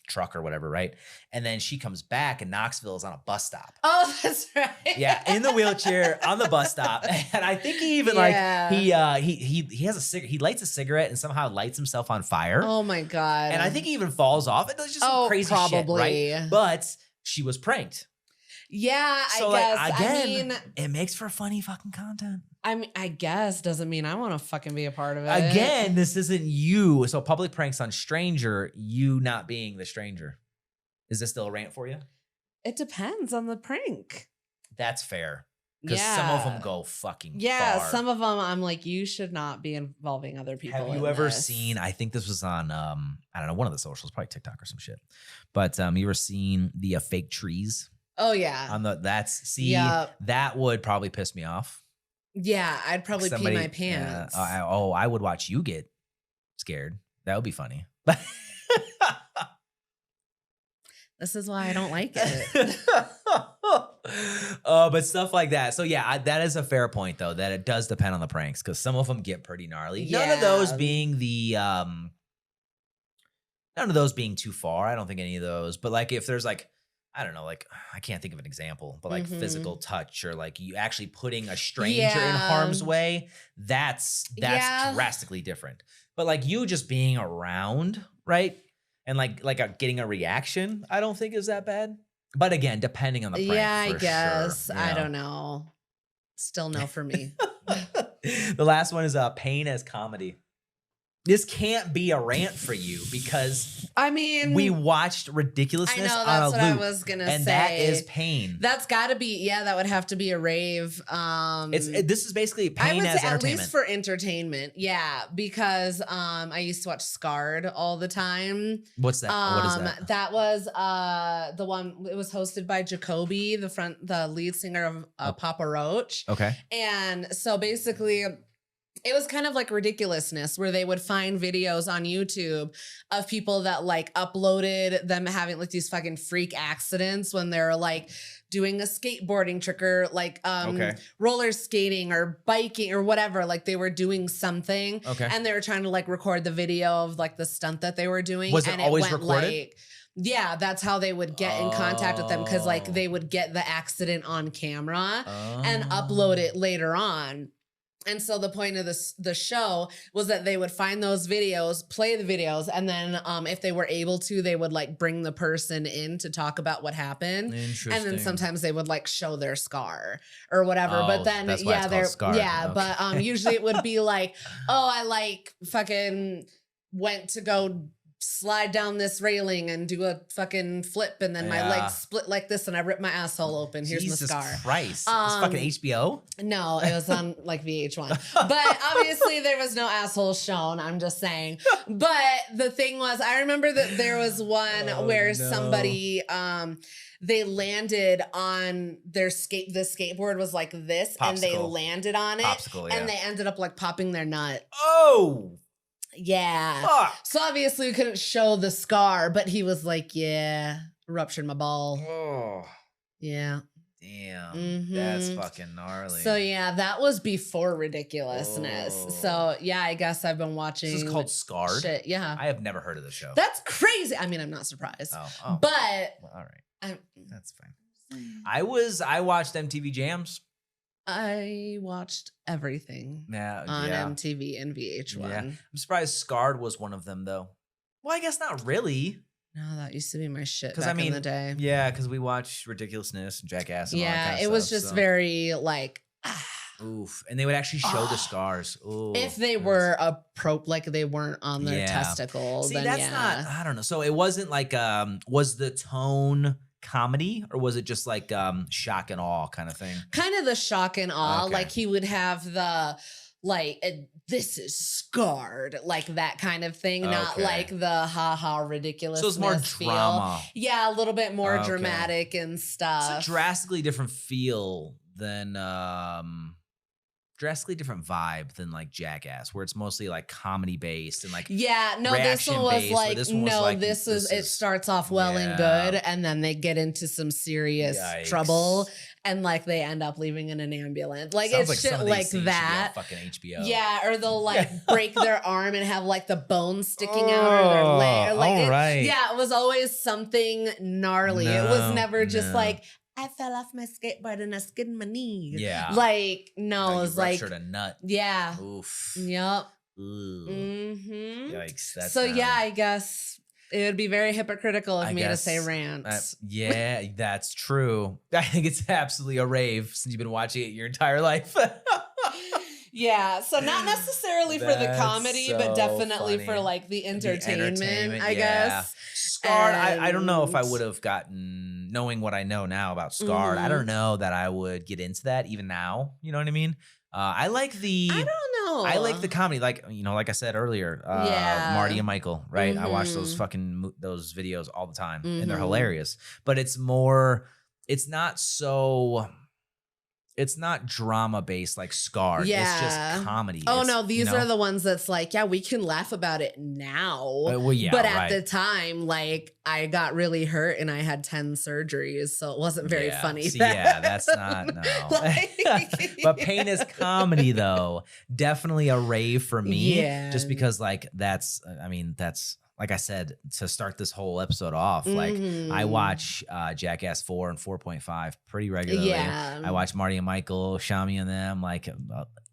truck or whatever, right? And then she comes back, and Knoxville is on a bus stop. Oh, that's right. Yeah, in the wheelchair on the bus stop. And I think he even like he has a cigarette. He lights a cigarette and somehow lights himself on fire. Oh my God. And I think he even falls off. It does just some crazy shit, right? But she was pranked. Yeah, So I guess. like again, I mean, it makes for funny fucking content. I mean, I guess doesn't mean I want to fucking be a part of it. Again, this isn't you. So public pranks on stranger, you not being the stranger. Is this still a rant for you? It depends on the prank. That's fair. Because some of them go fucking far. Some of them I'm like, you should not be involving other people. Have you ever seen, I think this was on, I don't know, one of the socials, probably TikTok or some shit. But you ever seen the fake trees? Oh, yeah. On the that would probably piss me off. Yeah, I'd probably pee my pants. I would watch you get scared. That would be funny. This is why I don't like it. But stuff like that. So yeah, that is a fair point though, that it does depend on the pranks because some of them get pretty gnarly. None of those being too far. I don't think any of those. But like if there's like, I don't know, like I can't think of an example, but like physical touch or like you actually putting a stranger in harm's way, that's drastically different. But like you just being around, right? And like getting a reaction, I don't think is that bad. But again, depending on the prank. Yeah, I guess. Sure, I don't know. Still no for me. The last one is pain as comedy. This can't be a rant for you because I mean we watched ridiculousness I know, on that's a what loop, I was gonna and say. that is pain. That's got to be that would have to be a rave. This is basically pain as entertainment. At least for entertainment, yeah. Because I used to watch Scarred all the time. What's that? What is that? That was the one. It was hosted by Jacoby, the lead singer of Papa Roach. Okay, and so basically. It was kind of like ridiculousness where they would find videos on YouTube of people that like uploaded them having like these fucking freak accidents when they're like doing a skateboarding trick or like roller skating or biking or whatever. Like they were doing something and they were trying to like record the video of like the stunt that they were doing. Was it always went, recorded? Like, yeah, that's how they would get in contact with them because like they would get the accident on camera and upload it later on. And so the point of the show was that they would find those videos, play the videos, and then if they were able to, they would like bring the person in to talk about what happened. Interesting. And then sometimes they would like show their scar or whatever. But then that's why it's called Scar. But usually it would be like, oh, I like fucking went to go slide down this railing and do a fucking flip, and then my legs split like this, and I ripped my asshole open. Here's Jesus my scar. Christ. It's fucking HBO? No, it was on like VH1. But obviously there was no asshole shown. I'm just saying. But the thing was, I remember that there was one where somebody they landed on their the skateboard was like this, and they landed on it, and they ended up like popping their nut. Oh. Yeah. Fuck. So obviously we couldn't show the scar, but he was like, yeah, ruptured my ball. Oh. Yeah. Damn. That's fucking gnarly. So yeah, that was before ridiculousness. So yeah, I guess I've been watching. This is called Scarred? Shit, yeah. I have never heard of the show. That's crazy. I mean, I'm not surprised. Oh. But Well, all right. That's fine. I watched MTV Jams. I watched everything on MTV and VH1. Yeah. I'm surprised Scarred was one of them, though. Well, I guess not really. No, that used to be my shit back I mean, in the day. Yeah, because we watched Ridiculousness and Jackass and all that kind of it was just very like... Oof. And they would actually show the scars. Ooh, if they were like they weren't on their testicle, See, then that's not, I don't know. So it wasn't like, was the tone comedy, or was it just like shock and awe kind of thing? Kind of the shock and awe. Okay. Like he would have the this is scarred, like that kind of thing, not like the haha ridiculous. So it's more drama. Yeah, a little bit more dramatic and stuff. It's a drastically different feel than drastically different vibe than like Jackass, where it's mostly like comedy based and like this one was like this is it starts off well and good, and then they get into some serious trouble, and like they end up leaving in an ambulance. Like sounds it's shit like that. Fucking HBO. Yeah, or they'll like break their arm and have like the bones sticking out or their leg. Or, like it was always something gnarly. It was never just like, I fell off my skateboard and I skinned my knee. Yeah. Like, no, it was like. Ruptured a nut. Yeah. Oof. Yep. Ooh. Mm-hmm. Yikes. That's so, yeah, I guess it would be very hypocritical of me to say Rant. Yeah, that's true. I think it's absolutely a rave since you've been watching it your entire life. Yeah, so not necessarily for the comedy, but definitely for like the entertainment, I guess. Scarred, I don't know if I would have gotten, knowing what I know now about Scarred, I don't know that I would get into that even now. You know what I mean? I like the comedy, like, you know, like I said earlier, Marty and Michael, right? I watch those those videos all the time, and they're hilarious. But it's not drama based like Scarred. It's just comedy. These are the ones that's like, yeah, we can laugh about it now. But at the time, like, I got really hurt and I had 10 surgeries, so it wasn't very funny. That's not, no. But pain is comedy, though. Definitely a rave for me. Yeah. Just because, like, that's like I said, to start this whole episode off, like I watch Jackass 4 and 4.5 pretty regularly. Yeah. I watch Marty and Michael, Shami and them. Like,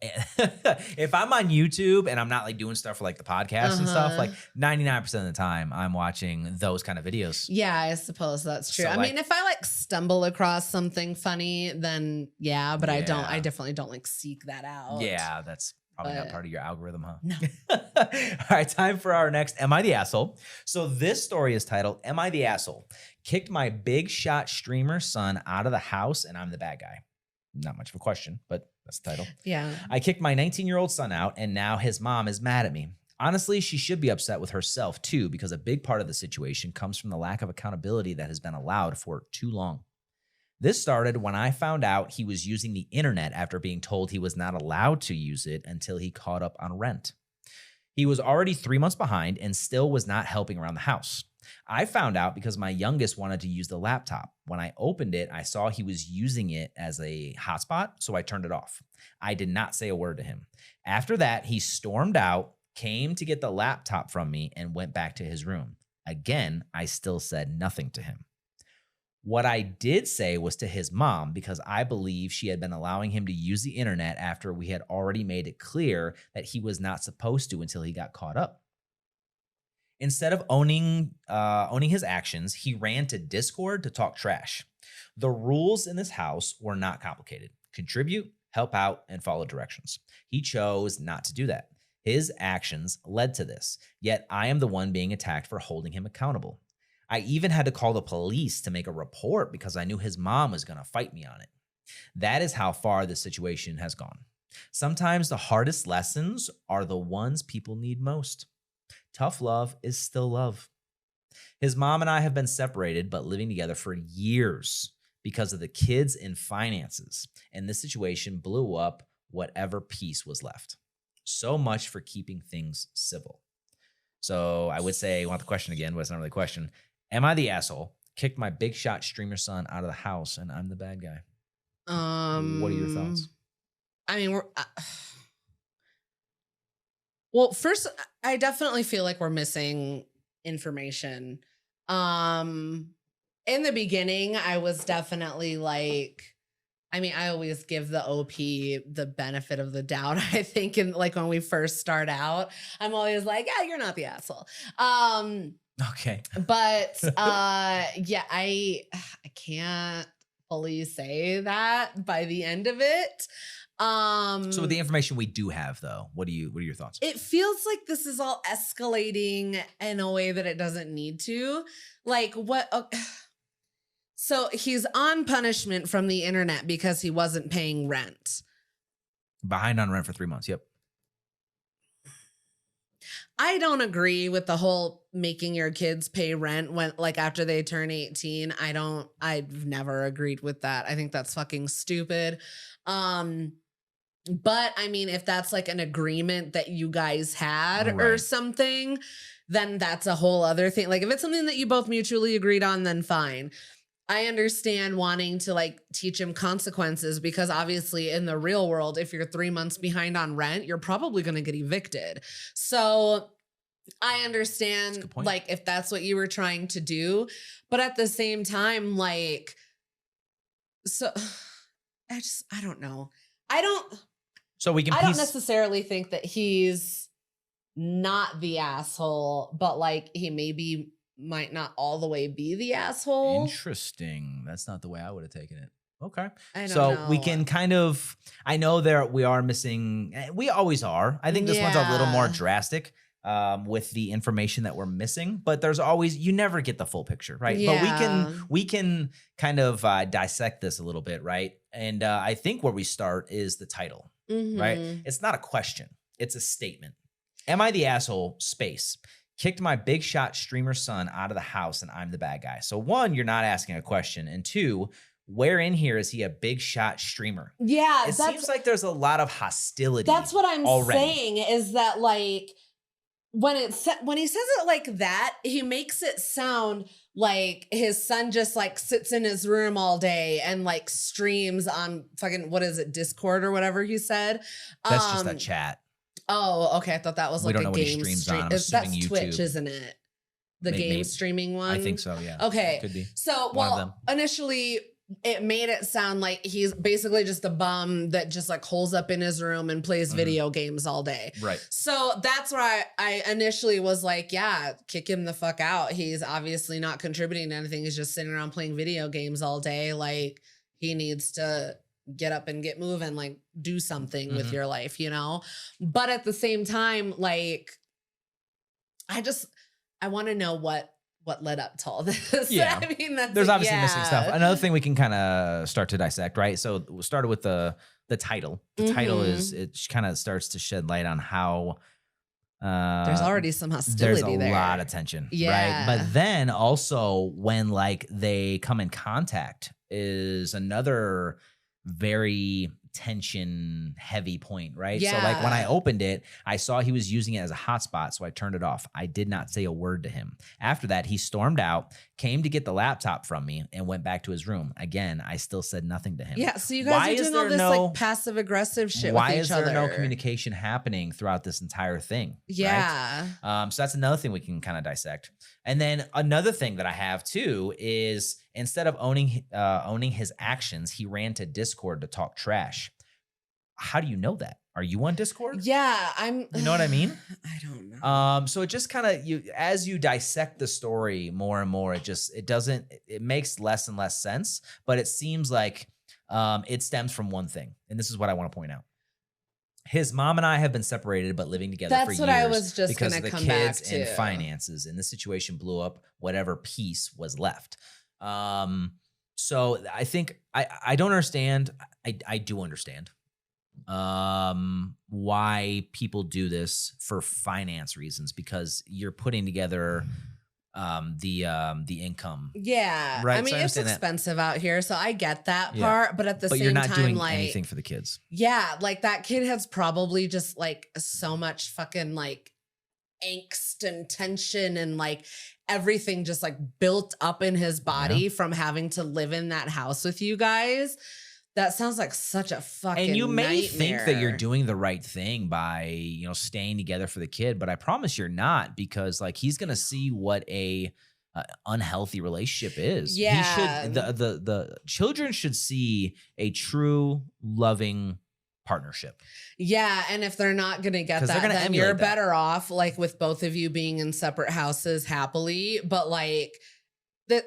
if I'm on YouTube and I'm not like doing stuff for like the podcast and stuff, like 99% of the time I'm watching those kind of videos. Yeah, I suppose that's true. So, I mean, if I like stumble across something funny, then but I definitely don't like seek that out. Yeah, that's probably not part of your algorithm, huh? No. All right, time for our next Am I the Asshole? So this story is titled, Am I the Asshole? Kicked my big shot streamer son out of the house and I'm the bad guy. Not much of a question, but that's the title. Yeah. I kicked my 19-year-old son out and now his mom is mad at me. Honestly, she should be upset with herself too, because a big part of the situation comes from the lack of accountability that has been allowed for too long. This started when I found out he was using the internet after being told he was not allowed to use it until he caught up on Rent. He was already 3 months behind and still was not helping around the house. I found out because my youngest wanted to use the laptop. When I opened it, I saw he was using it as a hotspot, so I turned it off. I did not say a word to him. After that, he stormed out, came to get the laptop from me, and went back to his room. Again, I still said nothing to him. What I did say was to his mom, because I believe she had been allowing him to use the internet after we had already made it clear that he was not supposed to until he got caught up. Instead of owning his actions, he ran to Discord to talk trash. The rules in this house were not complicated. Contribute, help out, and follow directions. He chose not to do that. His actions led to this, yet I am the one being attacked for holding him accountable. I even had to call the police to make a report because I knew his mom was going to fight me on it. That is how far this situation has gone. Sometimes the hardest lessons are the ones people need most. Tough love is still love. His mom and I have been separated but living together for years because of the kids and finances, and this situation blew up whatever peace was left. So much for keeping things civil. So I would say, I want the question again, but it's not really a question. Am I the asshole? Kicked my big shot streamer son out of the house and I'm the bad guy. What are your thoughts? I mean, well, first, I definitely feel like we're missing information. In the beginning, I was definitely like, I mean, I always give the OP the benefit of the doubt. I think in like when we first start out, I'm always like, yeah, you're not the asshole. Okay. But yeah, I can't fully say that by the end of it. So with the information we do have, though, what are your thoughts? It feels like this is all escalating in a way that it doesn't need to. Like what? So he's on punishment from the internet because he wasn't paying rent. Behind on rent for 3 months. Yep. I don't agree with the whole making your kids pay rent when like after they turn 18. I've never agreed with that. I think that's fucking stupid. But I mean, if that's like an agreement that you guys had or something, then that's a whole other thing. Like if it's something that you both mutually agreed on, then fine. I understand wanting to like teach him consequences because obviously in the real world, if you're 3 months behind on rent, you're probably going to get evicted. So I understand like if that's what you were trying to do, but at the same time, like, so I don't know. I don't necessarily think that he's not the asshole, but like he maybe might not all the way be the asshole. Interesting. That's not the way I would have taken it. Okay. I don't know. We can kind of, I know we are missing, we always are. I think this one's a little more drastic with the information that we're missing, but there's always, you never get the full picture, right? Yeah. But we can kind of dissect this a little bit, right? And I think where we start is the title, right? It's not a question. It's a statement. Am I the asshole? Space. Kicked my big shot streamer son out of the house and I'm the bad guy. So one, you're not asking a question. And two, where in here is he a big shot streamer? Yeah. It seems like there's a lot of hostility. That's what I'm already saying is that like when he says it like that, he makes it sound like his son just like sits in his room all day and like streams on fucking, what is it, Discord or whatever he said. That's just a chat. Oh, okay. I thought that was like a game stream. That's YouTube. Twitch, isn't it? The game streaming one? I think so, yeah. Okay. Could be. So, well, initially it made it sound like he's basically just a bum that just like holes up in his room and plays video games all day. Right. So that's where I initially was like, yeah, kick him the fuck out. He's obviously not contributing to anything. He's just sitting around playing video games all day. Like he needs to get up and get moving, like do something with your life, you know? But at the same time, like, I want to know what led up to all this. Yeah. I mean, there's obviously missing stuff. Another thing we can kind of start to dissect, right? So we started with the title. The title is, it kind of starts to shed light on how there's already some hostility there. There's a lot of tension, yeah. right? But then also when like they come in contact is another very tension heavy point, right? Yeah. So like when I opened it, I saw he was using it as a hotspot, so I turned it off. I did not say a word to him. After that, he stormed out, came to get the laptop from me, and went back to his room. Again, I still said nothing to him. Yeah, so you guys are doing all this like passive aggressive shit with each other. Why is there no communication happening throughout this entire thing? Yeah. Right? So that's another thing we can kind of dissect. And then another thing that I have too is instead of owning his actions, he ran to Discord to talk trash. How do you know that? Are you on Discord? Yeah, You know what I mean? I don't know. So it just kind of as you dissect the story more and more, it makes less and less sense. But it seems like it stems from one thing, and this is what I want to point out. his mom and I have been separated but living together for That's years. what I was just because gonna of the come back kids and to. finances. And this situation blew up whatever piece was left. So I think I don't understand. I do understand why people do this for finance reasons, because you're putting together the income. Yeah. Right, I so mean, I it's understand that. expensive out here, so I get that Yeah. part. But at the But same you're not time, doing like anything for the kids. yeah, like that kid has probably just like so much fucking like angst and tension and like everything just like built up in his body from having to live in that house with you guys. That sounds like such a fucking And you may think that you're nightmare. doing the right thing by, you know, staying together for the kid, but I promise you're not, because like he's gonna see what a unhealthy relationship is. Yeah. He should the children should see a true loving partnership. Yeah, and if they're not gonna get 'Cause they're that, gonna then emulate you're that. better off like with both of you being in separate houses happily. But like that,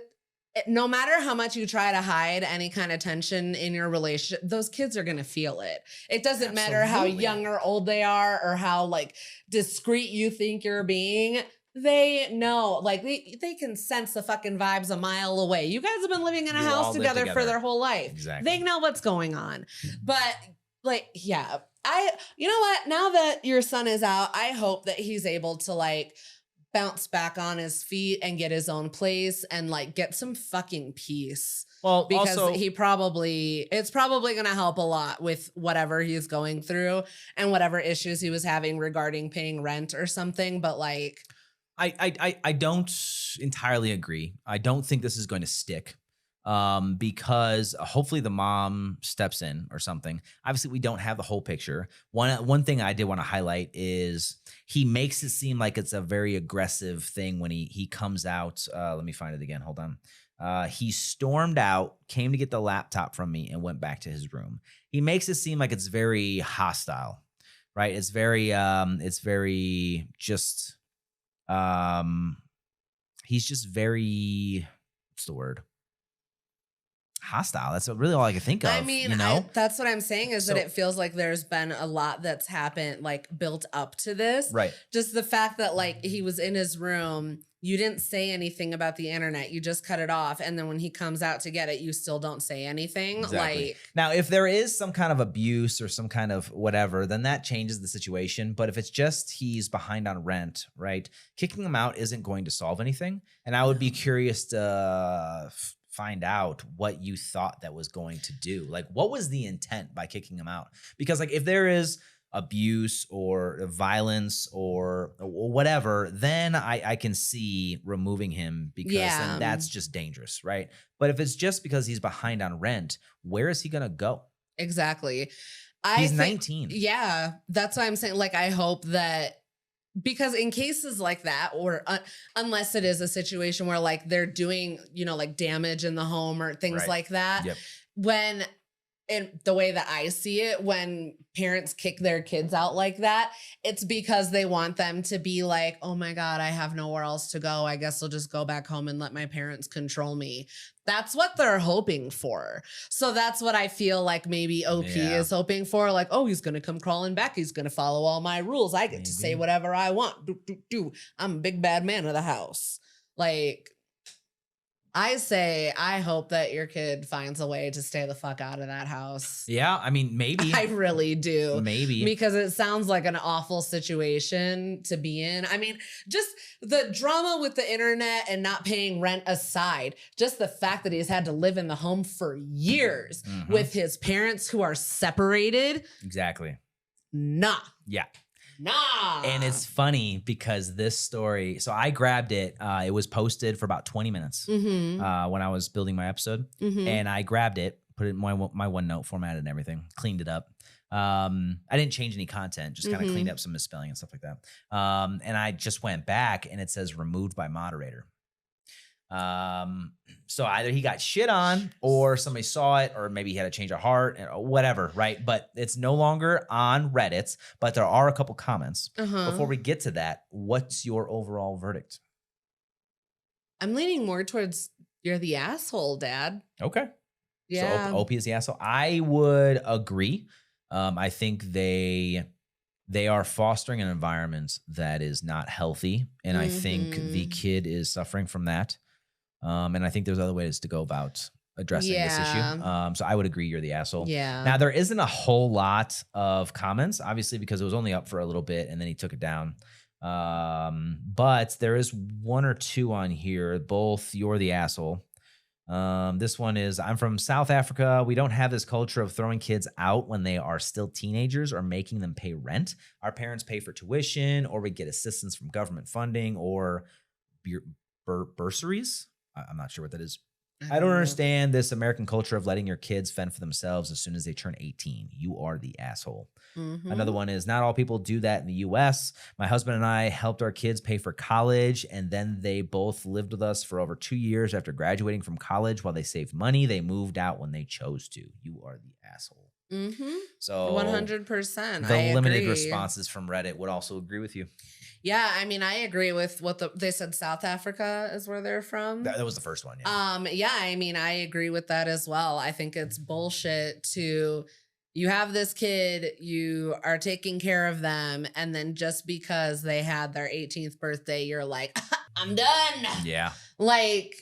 no matter how much you try to hide any kind of tension in your relationship, those kids are gonna feel it. It doesn't matter how Absolutely. young or old they are or how like discreet you think you're being. They know, like they can sense the fucking vibes a mile away. You guys have been living in a You all house live together for together. their whole life. Exactly. They know what's going on. But like, yeah, you know what? Now that your son is out, I hope that he's able to like bounce back on his feet and get his own place and like get some fucking peace. Well, Because also, it's probably going to help a lot with whatever he's going through and whatever issues he was having regarding paying rent or something. But like, I don't entirely agree. I don't think this is going to stick. Because hopefully the mom steps in or something. Obviously, we don't have the whole picture. One thing I did want to highlight is he makes it seem like it's a very aggressive thing when he comes out. Let me find it again. Hold on. He stormed out, came to get the laptop from me, and went back to his room. He makes it seem like it's very hostile, right? It's very just. He's just very. What's the word? Hostile. That's really all I can think of. I mean, you know, that's what I'm saying is that So- it feels like there's been a lot that's happened, like built up to this. right? Just the fact that like he was in his room, you didn't say anything about the internet, you just cut it off, and then when he comes out to get it, you still don't say anything. Exactly. Like, Now, if there is some kind of abuse or some kind of whatever, then that changes the situation. But if it's just he's behind on rent, right? Kicking him out isn't going to solve anything. And I would be curious to find out what you thought that was going to do. Like, what was the intent by kicking him out? Because like if there is abuse or violence or whatever, then I can see removing him, because then that's just dangerous, right? But if it's just because he's behind on rent, where is he gonna go? exactly. He's think- 19. Yeah, that's why I'm saying, like, I hope that, because in cases like that, or unless it is a situation where like they're doing, you know, like damage in the home or things Right. like that, Yep. when in the way that I see it, when parents kick their kids out like that, it's because they want them to be like, oh my God, I have nowhere else to go. I guess I'll just go back home and let my parents control me. That's what they're hoping for. So that's what I feel like maybe OP Yeah. is hoping for. Like, oh, he's going to come crawling back. He's going to follow all my rules. I get to say Maybe. whatever I want. Do. I'm a big bad man of the house. Like, I hope that your kid finds a way to stay the fuck out of that house. Yeah, I mean, maybe. I really do. Maybe. Because it sounds like an awful situation to be in. I mean, just the drama with the internet and not paying rent aside, just the fact that he's had to live in the home for years Mhm. with his parents who are separated. Exactly. Nah. Yeah. Nah. And it's funny because this story, so I grabbed it. It was posted for about 20 minutes Mm-hmm. when I was building my episode. Mm-hmm. And I grabbed it, put it in my OneNote format and everything, cleaned it up. I didn't change any content, just kind of Mhm. cleaned up some misspelling and stuff like that. And I just went back and it says removed by moderator. So either he got shit on or somebody saw it, or maybe he had a change of heart or whatever, right? But it's no longer on Reddit, but there are a couple comments. Uh-huh. Before we get to that, what's your overall verdict? I'm leaning more towards you're the asshole, Dad. Okay. Yeah. So OP is the asshole. I would agree. I think they are fostering an environment that is not healthy. And I think the kid is suffering from that. And I think there's other ways to go about addressing this issue. So I would agree you're the asshole. Yeah. Now, there isn't a whole lot of comments, obviously, because it was only up for a little bit and then he took it down. But there is one or two on here, both you're the asshole. This one is, I'm from South Africa. We don't have this culture of throwing kids out when they are still teenagers or making them pay rent. Our parents pay for tuition, or we get assistance from government funding or bursaries. I'm not sure what that is. I don't understand this American culture of letting your kids fend for themselves as soon as they turn 18. You are the asshole. Another one is, not all people do that in the US. My husband and I helped our kids pay for college, and then they both lived with us for over 2 years after graduating from college. While they saved money, they moved out when they chose to. You are the asshole. So 100%. The limited responses from Reddit would also agree with you. Yeah, I mean, I agree with what they said. South Africa is where they're from. That was the first one. Yeah, I mean, I agree with that as well. I think it's bullshit to, you have this kid, you are taking care of them, and then just because they had their 18th birthday, you're like, I'm done. Yeah. Like,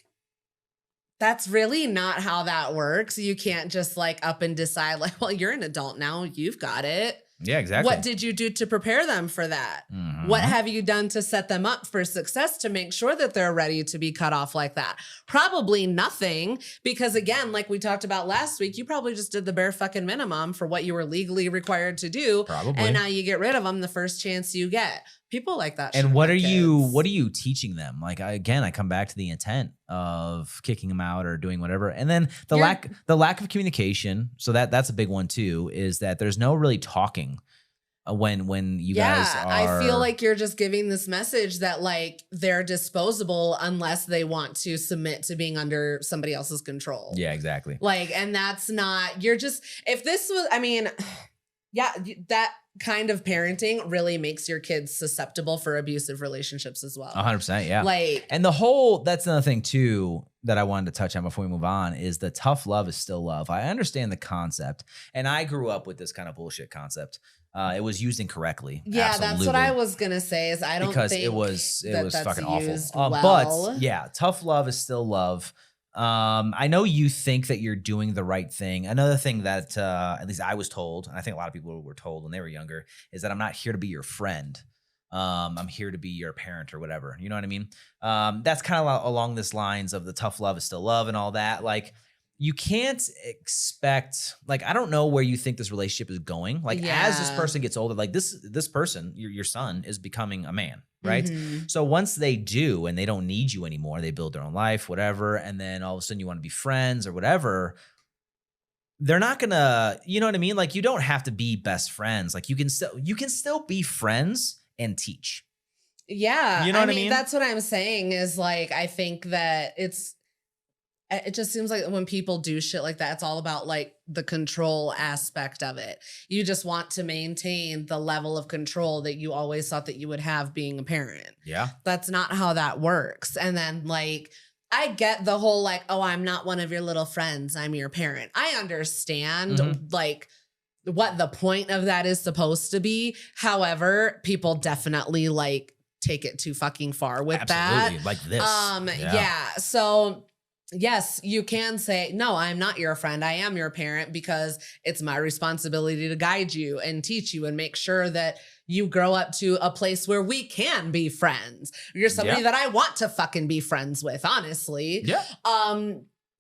that's really not how that works. You can't just like up and decide like, well, you're an adult now, you've got it. Yeah, exactly. What did you do to prepare them for that? What have you done to set them up for success to make sure that they're ready to be cut off like that? Probably nothing, because again, like we talked about last week, you probably just did the bare fucking minimum for what you were legally required to do. Probably. And now you get rid of them the first chance you get. People like that. And what are you teaching them? Like, I come back to the intent of kicking them out or doing whatever. And then the lack of communication. So that's a big one too, is that there's no really talking when you guys are. I feel like you're just giving this message that like they're disposable unless they want to submit to being under somebody else's control. Yeah, exactly. Like, and that's not, you're just, if this was, I mean, yeah, that kind of parenting really makes your kids susceptible for abusive relationships as well. 100%. Yeah. Like, and that's another thing too that I wanted to touch on before we move on, is the tough love is still love. I understand the concept, and I grew up with this kind of bullshit concept. It was used incorrectly. Yeah, Absolutely. that's what I was gonna say. Is I don't because think it was fucking awful. Well. But yeah, tough love is still love. I know you think that you're doing the right thing. Another thing that at least I was told, and I think a lot of people were told when they were younger, is that I'm not here to be your friend. I'm here to be your parent or whatever. You know what I mean? That's kind of along this lines of the tough love is still love and all that. Like, you can't expect, like, I don't know where you think this relationship is going. Like, as this person gets older, like this person, your son, is becoming a man, right? So once they do and they don't need you anymore, they build their own life, whatever, and then all of a sudden you want to be friends or whatever, they're not gonna, you know what I mean? Like, you don't have to be best friends. Like, you can still be friends and teach. Yeah. You know what I mean? That's what I'm saying is like, I think that it just seems like when people do shit like that, it's all about like the control aspect of it. You just want to maintain the level of control that you always thought that you would have being a parent. Yeah. That's not how that works. And then like, I get the whole like, oh, I'm not one of your little friends, I'm your parent. I understand like what the point of that is supposed to be. However, people definitely like take it too fucking far with that. Like this. Yeah. So yes, you can say, no, I'm not your friend. I am your parent because it's my responsibility to guide you and teach you and make sure that you grow up to a place where we can be friends. You're somebody that I want to fucking be friends with, honestly. Yeah.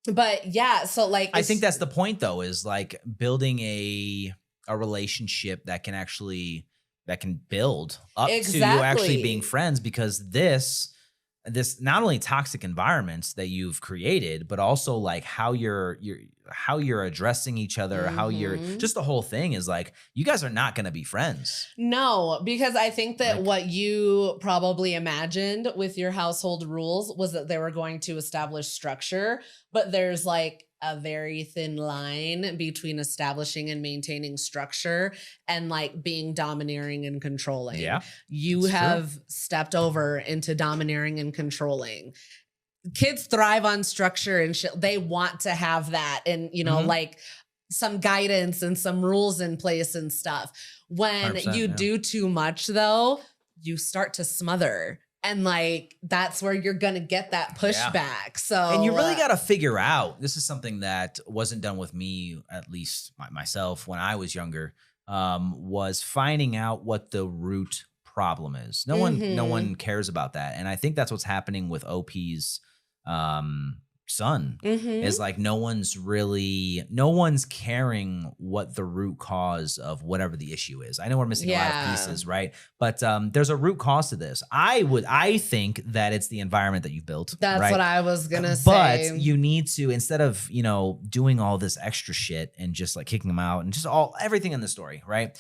But yeah, so like, I think that's the point though, is like building a relationship that can build up to you actually being friends, because this not only toxic environments that you've created, but also like how you're addressing each other, how you're just the whole thing is like, you guys are not going to be friends. No, because I think that what you probably imagined with your household rules was that they were going to establish structure, but there's like a very thin line between establishing and maintaining structure and like being domineering and controlling. Yeah. You have stepped over into domineering and controlling. Kids thrive on structure and shit. They want to have that. And, you know, like some guidance and some rules in place and stuff. When you do too much though, you start to smother. And like, that's where you're going to get that pushback. So, and you really got to figure out, this is something that wasn't done with me, at least myself when I was younger, was finding out what the root problem is. No one cares about that. And I think that's what's happening with OP's son is like, no one's caring what the root cause of whatever the issue is. I know we're missing a lot of pieces, right? But there's a root cause to this. I think that it's the environment that you've built. That's right? what I was gonna say. But you need to, instead of, doing all this extra shit and just like kicking them out and just everything in the story, right?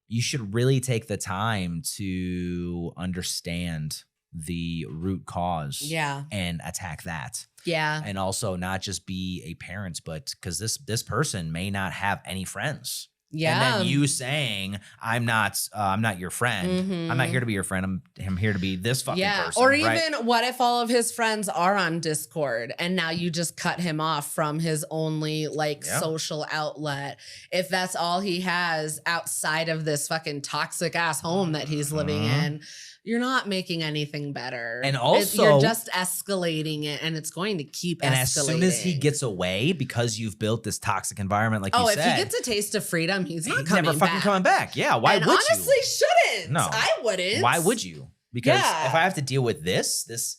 You should really take the time to understand the root cause and attack that. Yeah. And also not just be a parent, but because this person may not have any friends. Yeah. And then you saying, I'm not your friend. I'm not here to be your friend. I'm here to be this fucking person. Or even what if all of his friends are on Discord and now you just cut him off from his only social outlet? If that's all he has outside of this fucking toxic ass home that he's living in, you're not making anything better. And also, you're just escalating it, and it's going to keep escalating. And as soon as he gets away, because you've built this toxic environment, like you said. If he gets a taste of freedom, he's not coming never fucking back. coming back. Yeah, why would you? Honestly, shouldn't. No. I wouldn't. Why would you? Because if I have to deal with this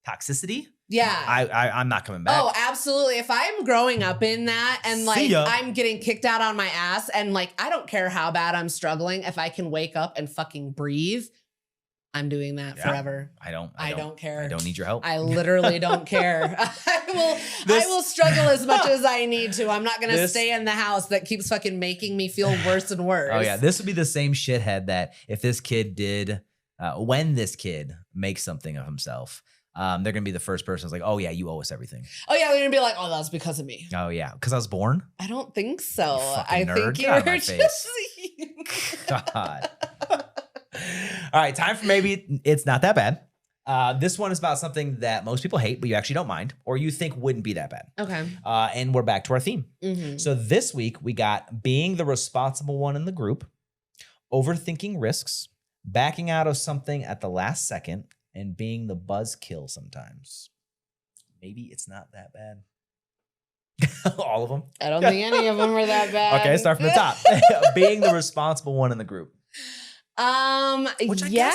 toxicity, I'm not coming back. Oh, absolutely. If I'm growing up in that and I'm getting kicked out on my ass and I don't care how bad I'm struggling, if I can wake up and fucking breathe, I'm doing that forever. I don't care. I don't need your help. I literally don't care. I will struggle as much as I need to. I'm not going to stay in the house that keeps fucking making me feel worse and worse. Oh yeah. This would be the same shithead that if this kid did, when this kid makes something of himself, they're going to be the first person who's like, oh yeah, you owe us everything. Oh yeah. They're going to be like, oh, that's because of me. Oh yeah. Because I was born? I don't think so. I think you're just... God. All right, time for maybe it's not that bad. This one is about something that most people hate, but you actually don't mind, or you think wouldn't be that bad. Okay. And we're back to our theme. So this week we got being the responsible one in the group, overthinking risks, backing out of something at the last second, and being the buzzkill sometimes. Maybe it's not that bad. All of them? I don't think any of them are that bad. Okay, start from the top. Being the responsible one in the group. Which I guess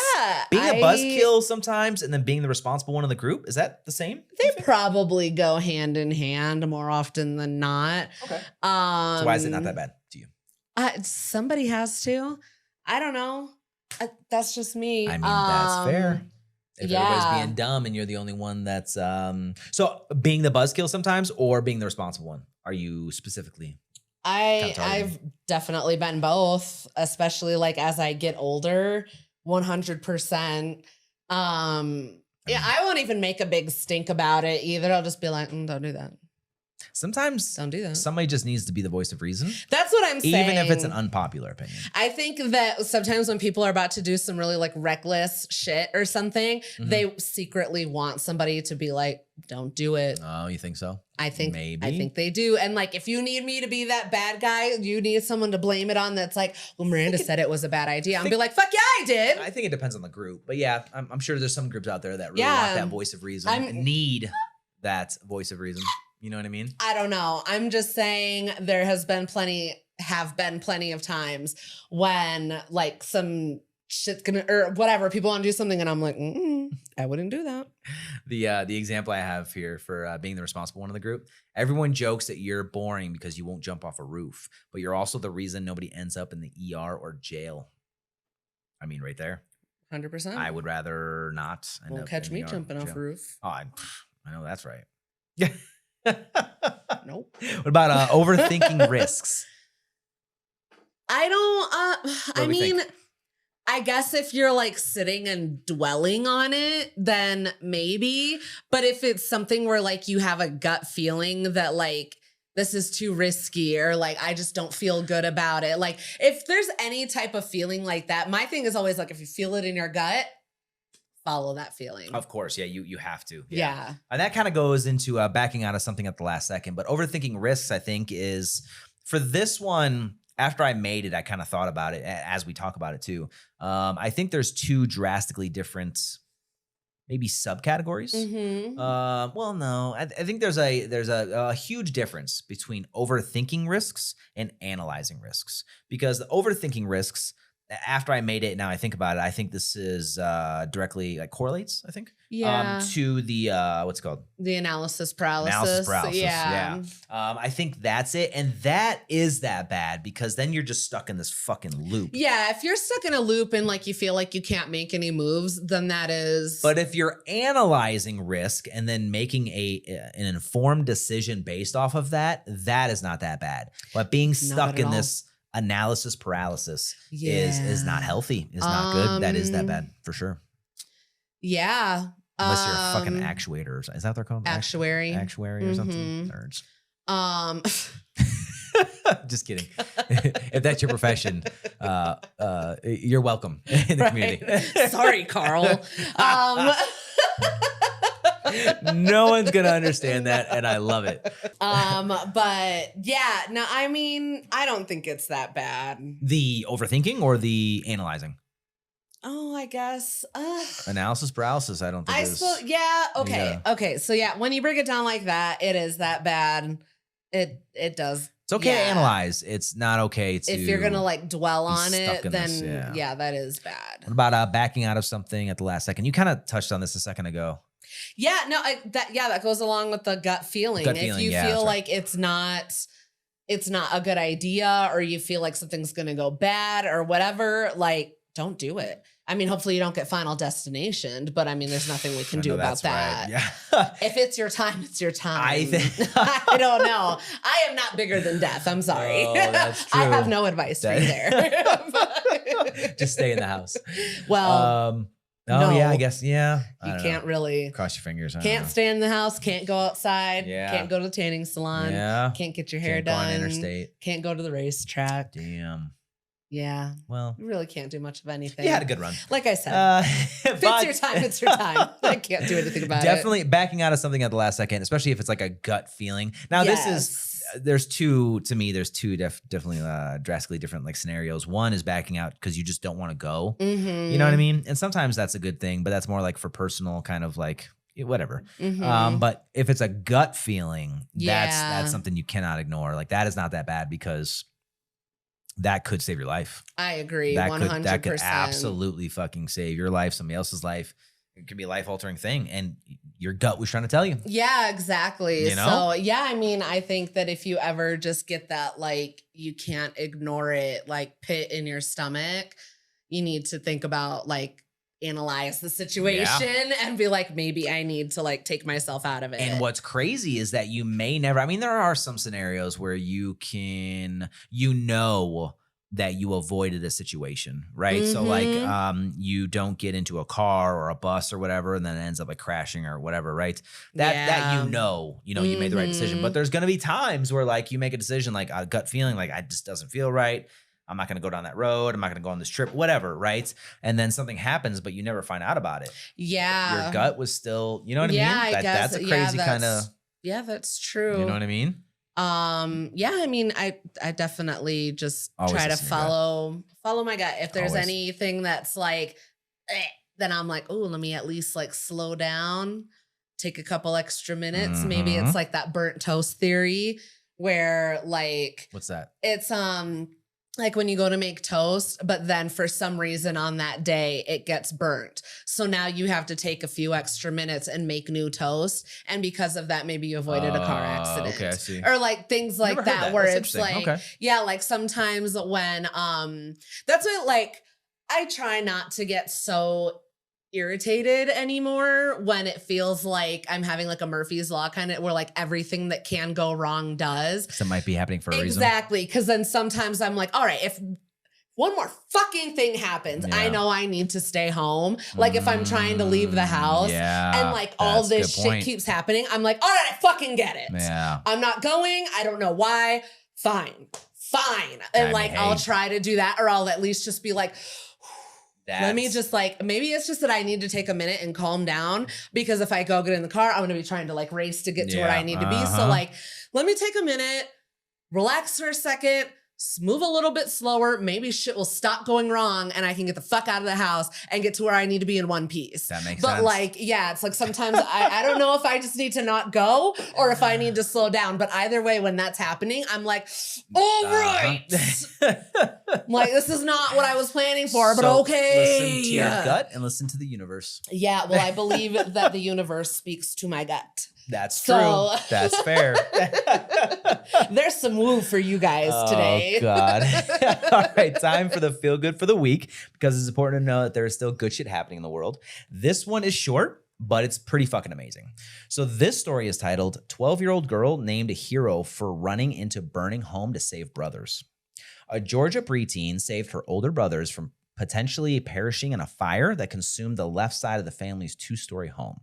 being a buzzkill sometimes and then being the responsible one in the group, is that the same? They probably go hand in hand more often than not. Okay. So why is it not that bad to you? Somebody has to. I don't know. That's just me. I mean, that's fair. If everybody's being dumb and you're the only one that's so being the buzzkill sometimes or being the responsible one, are you specifically? I've definitely been both, especially as I get older, 100%. I won't even make a big stink about it either. I'll just be like, don't do that. Sometimes don't do that. Somebody just needs to be the voice of reason. That's what I'm saying. Even if it's an unpopular opinion. I think that sometimes when people are about to do some really reckless shit or something, they secretly want somebody to be like, don't do it. Oh, you think so? I think maybe. I think they do. And if you need me to be that bad guy, you need someone to blame it on that's like, well, Miranda said it was a bad idea. I'll be like, fuck yeah, I did. I think it depends on the group. But yeah, I'm sure there's some groups out there that really want that voice of reason and need that voice of reason. You know what I mean? I don't know. I'm just saying there have been plenty of times when some shit's gonna or whatever, people want to do something and I'm like, I wouldn't do that. The example I have here for being the responsible one in the group, everyone jokes that you're boring because you won't jump off a roof, but you're also the reason nobody ends up in the ER or jail. I mean, right there. 100%. I would rather not. Won't catch me jumping off a roof. Oh, I know that's right. Nope. What about overthinking risks? I don't I mean think? I guess if you're sitting and dwelling on it, then maybe. But if it's something where you have a gut feeling that this is too risky or I just don't feel good about it. If there's any type of feeling like that, my thing is always if you feel it in your gut, follow that feeling. Of course, yeah, you have to. Yeah. And that kind of goes into backing out of something at the last second. But overthinking risks, I think, is for this one, after I made it, I kind of thought about it as we talk about it too. I think there's two drastically different maybe subcategories. Well, no, I think there's a huge difference between overthinking risks and analyzing risks, because the overthinking risks, after I made it, now I think about it, I think this is directly like correlates, I think. Yeah. To the what's it called? The analysis paralysis. Analysis paralysis. Yeah. I think that's it. And that is that bad, because then you're just stuck in this fucking loop. Yeah. If you're stuck in a loop and like you feel like you can't make any moves, then that is. But if you're analyzing risk and then making an informed decision based off of that, that is not that bad. But being stuck in this analysis paralysis is not healthy. Is not good. That is that bad for sure. Yeah. Unless you're a fucking actuator. Is that what they're called? Actuary. Actuary or something. Nerds. Just kidding. If that's your profession, you're welcome in the community. Sorry, Carl. No one's gonna understand that, and I love it. But yeah, no, I mean, I don't think it's that bad. The overthinking or the analyzing? Oh, I guess. Analysis paralysis, I don't think yeah, okay. Yeah. Okay. So yeah, when you break it down like that, it is that bad. It does. It's okay to analyze. It's not okay to. If you're gonna like dwell on it, then this, yeah, that is bad. What about backing out of something at the last second? You kind of touched on this a second ago. Yeah, no, that goes along with the gut feeling. If you feel like it's not a good idea, or you feel like something's gonna go bad or whatever, like don't do it. I mean, hopefully you don't get Final Destination, but I mean, there's nothing we can do about that. Right. Yeah. If it's your time, it's your time. I don't know. I am not bigger than death. I'm sorry. Oh, that's true. I have no advice for you there. Just stay in the house. Well, no, yeah, I guess, yeah. You can't really cross your fingers. Can't stay in the house. Can't go outside. Yeah. Can't go to the tanning salon. Yeah. Can't get your hair Can't done. go on interstate. Can't go to the racetrack. Damn. Yeah. Well, you really can't do much of anything. You had a good run. Like I said, if it's your time, it's your time. I can't do anything about it. Definitely backing out of something at the last second, especially if it's like a gut feeling. Now, there's two definitely drastically different like scenarios. One is backing out because you just don't want to go. Mm-hmm. You know what I mean? And sometimes that's a good thing, but that's more like for personal kind of like whatever. Mm-hmm. But if it's a gut feeling, that's something you cannot ignore. Like that is not that bad, because that could save your life. I agree. 100%. That could absolutely fucking save your life, somebody else's life. It could be a life-altering thing, and your gut was trying to tell you. Yeah, exactly. You know? So yeah, I mean, I think that if you ever just get that, like, you can't ignore it, like pit in your stomach, you need to think about like analyze the situation and be like, maybe I need to like take myself out of it. And what's crazy is that you may never, I mean, there are some scenarios where you know that you avoided a situation, right? So like you don't get into a car or a bus or whatever, and then it ends up like crashing or whatever, right? That you know you made the right decision. But there's gonna be times where like you make a decision, like a gut feeling, like I just doesn't feel right. I'm not going to go down that road. I'm not going to go on this trip, whatever, right? And then something happens, but you never find out about it. Yeah. Your gut was still, you know what I mean? I guess. That's a crazy kind of. Yeah, that's true. You know what I mean? Yeah, I mean, I definitely just Always try to listen to your follow my gut. If there's Always. anything that's like, then I'm like, oh, let me at least like slow down, take a couple extra minutes. Maybe it's like that burnt toast theory where like. What's that? It's like when you go to make toast, but then for some reason on that day, it gets burnt. So now you have to take a few extra minutes and make new toast. And because of that, maybe you avoided a car accident. Okay, I see. Or like things like Never heard that, that. where That's it's like, yeah, like sometimes when, that's what like, I try not to get so irritated anymore when it feels like I'm having like a Murphy's Law kind of where like everything that can go wrong does. So it might be happening for a reason. Exactly. Because then sometimes I'm like, all right, if one more fucking thing happens, I know I need to stay home. Like if I'm trying to leave the house and like all this shit keeps happening, I'm like, all right, I fucking get it. Yeah. I'm not going. I don't know why. Fine. And like, I'll try to do that, or I'll at least just be like, Let me just like, maybe it's just that I need to take a minute and calm down, because if I go get in the car, I'm going to be trying to like race to get to where I need to be. So like, let me take a minute, relax for a second, move a little bit slower. Maybe shit will stop going wrong and I can get the fuck out of the house and get to where I need to be in one piece. That makes sense. But like, yeah, it's like sometimes I don't know if I just need to not go or if I need to slow down. But either way, when that's happening, I'm like, all right. I'm like, this is not what I was planning for, but okay. Listen to your gut and listen to the universe. Yeah, well, I believe that the universe speaks to my gut. That's true. That's fair. There's some woo for you guys today. Oh, God. All right, time for the feel good for the week, because it's important to know that there is still good shit happening in the world. This one is short, but it's pretty fucking amazing. So this story is titled 12-Year-Old Girl Named a Hero for Running into Burning Home to Save Brothers. A Georgia preteen saved her older brothers from potentially perishing in a fire that consumed the left side of the family's 2-story home.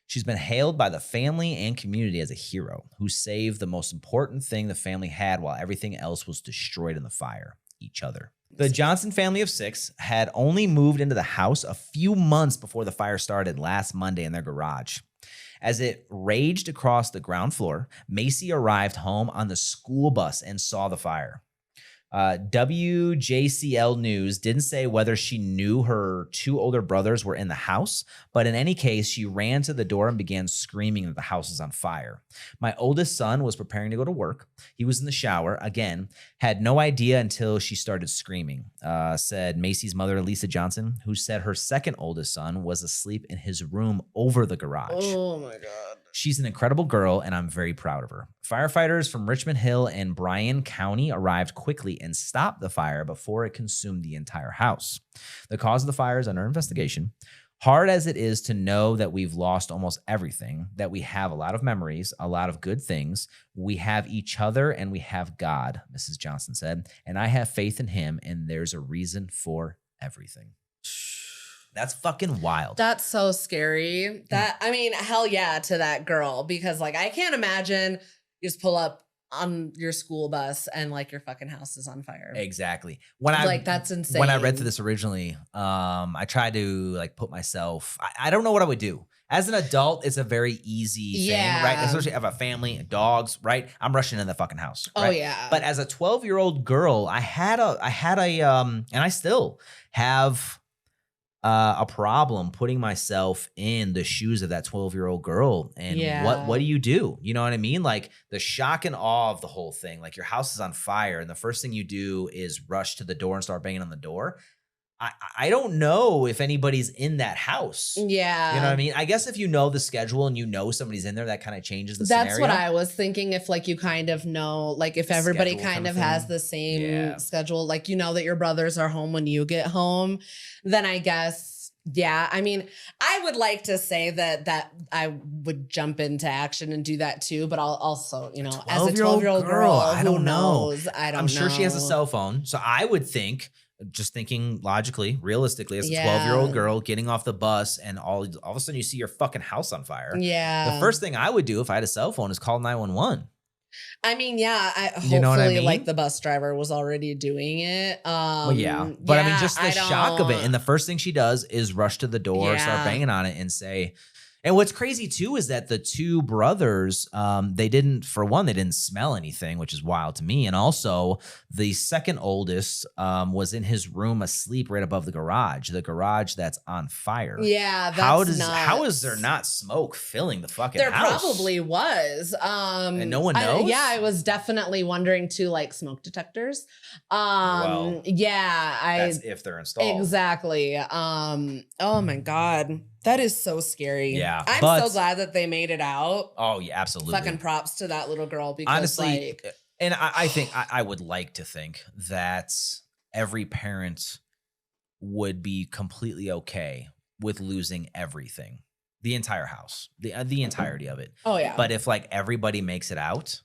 She's been hailed by the family and community as a hero who saved the most important thing the family had while everything else was destroyed in the fire: each other. The Johnson family of 6 had only moved into the house a few months before the fire started last Monday in their garage. As it raged across the ground floor, Macy arrived home on the school bus and saw the fire. WJCL News didn't say whether she knew her 2 older brothers were in the house, but in any case, she ran to the door and began screaming that the house was on fire. My oldest son was preparing to go to work. He was in the shower, again, had no idea until she started screaming, said Macy's mother, Lisa Johnson, who said her second oldest son was asleep in his room over the garage. Oh my God. She's an incredible girl, and I'm very proud of her. Firefighters from Richmond Hill and Bryan County arrived quickly and stopped the fire before it consumed the entire house. The cause of the fire is under investigation. Hard as it is to know that we've lost almost everything, that we have a lot of memories, a lot of good things, we have each other and we have God, Mrs. Johnson said, and I have faith in him, and there's a reason for everything. That's fucking wild. That's so scary. I mean, hell yeah to that girl, because like I can't imagine you just pull up on your school bus and like your fucking house is on fire. Exactly. That's insane. When I read through this originally, I tried to like put myself, I don't know what I would do. As an adult, it's a very easy thing, right? Especially if I have a family, dogs, right? I'm rushing in the fucking house. Right? Oh yeah. But as a 12-year-old girl, I had a, and I still have a problem putting myself in the shoes of that 12-year-old girl. And what do? You know what I mean? Like the shock and awe of the whole thing. Like your house is on fire and the first thing you do is rush to the door and start banging on the door. I don't know if anybody's in that house. Yeah. You know what I mean? I guess if you know the schedule and you know somebody's in there, that kind of changes the scenario. That's what I was thinking. If like you kind of know, like if everybody kind of has the same schedule, like you know that your brothers are home when you get home, then I guess, yeah. I mean, I would like to say that I would jump into action and do that too, but I'll also, you know, as a 12-year-old girl, I don't know. I'm sure she has a cell phone. So I would think, just thinking logically, realistically, as a 12-year-old girl getting off the bus and all of a sudden you see your fucking house on fire. Yeah. The first thing I would do if I had a cell phone is call 911. I mean, yeah, hopefully you know what I mean? like the bus driver was already doing it. Well, yeah. But I mean, just the shock of it. And the first thing she does is rush to the door, start banging on it and say, and what's crazy too is that the 2 brothers, they didn't smell anything, which is wild to me. And also the second oldest was in his room asleep right above the garage that's on fire. Yeah, that's nuts. How is there not smoke filling the fucking house? There probably was. And no one knows? I was definitely wondering too, like smoke detectors. Well, that's if they're installed. Exactly. Oh my God. That is so scary. Yeah. I'm so glad that they made it out. Oh, yeah, absolutely. Fucking props to that little girl because honestly, and I think I would like to think that every parent would be completely okay with losing everything, the entire house, the entirety of it. Oh, yeah. But if like everybody makes it out.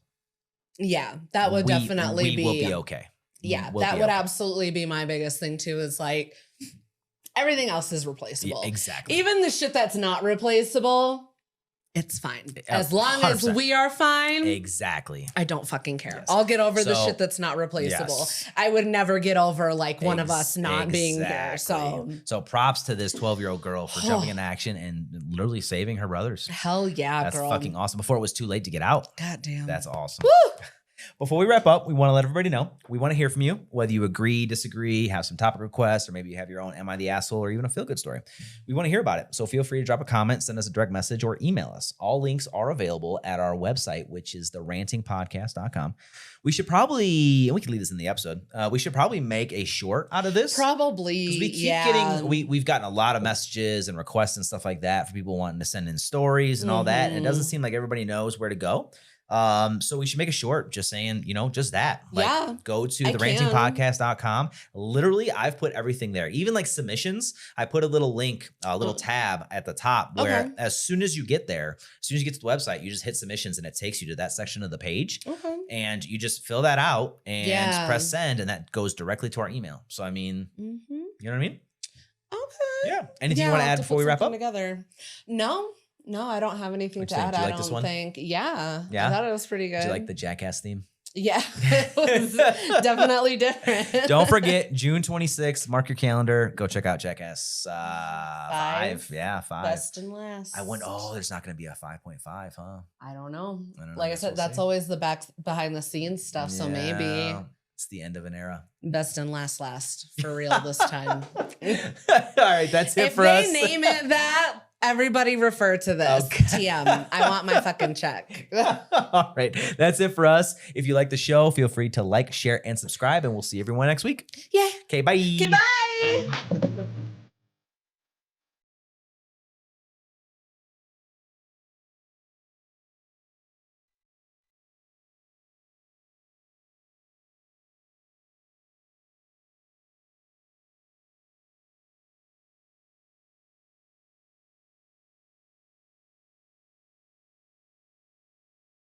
Yeah, that would definitely we will be okay. Yeah, that would absolutely be my biggest thing too is like, everything else is replaceable. Yeah, exactly. Even the shit that's not replaceable It's fine. As long as 100%. we are fine. Exactly. I don't fucking care. Yes. I'll get over the So, shit that's not replaceable. yes. I would never get over like one of us not being there. So So props to this 12-year-old girl for jumping in action and literally saving her brothers. hell yeah, That's girl. fucking awesome. Before it was too late to get out. God damn. That's awesome. Woo! Before we wrap up, we want to let everybody know, we want to hear from you, whether you agree, disagree, have some topic requests, or maybe you have your own Am I the Asshole or even a feel-good story. We want to hear about it. So feel free to drop a comment, send us a direct message, or email us. All links are available at our website, which is therantingpodcast.com. We should probably, and we can leave this in the episode, we should probably make a short out of this. Probably. Because we keep getting, we've gotten a lot of messages and requests and stuff like that for people wanting to send in stories and all that. And it doesn't seem like everybody knows where to go. So we should make a short just saying, just that. Like, go to therantingpodcast.com. Literally, I've put everything there. Even like submissions, I put a little link, a little tab at the top where as soon as you get there, as soon as you get to the website, you just hit submissions and it takes you to that section of the page. And you just fill that out and press send, and that goes directly to our email. So, I mean, you know what I mean? Okay. Yeah. Anything you want to add before we wrap up? Together. No, I don't have anything to add. I don't think. Yeah. Yeah. I thought it was pretty good. Did you like the Jackass theme? Yeah. It was definitely different. Don't forget, June 26th, mark your calendar. Go check out Jackass 5. Yeah, 5. Best and last. There's not going to be a 5.5, huh? I don't know. I Like I said, that's always the behind the scenes stuff. So maybe it's the end of an era. Best and last for real this time. All right, that's it for us. If they name it that, everybody refer to this. TM. I want my fucking check. All right, that's it for us. If you like the show, feel free to like, share, and subscribe, and we'll see everyone next week. Yeah. Okay, bye. Goodbye.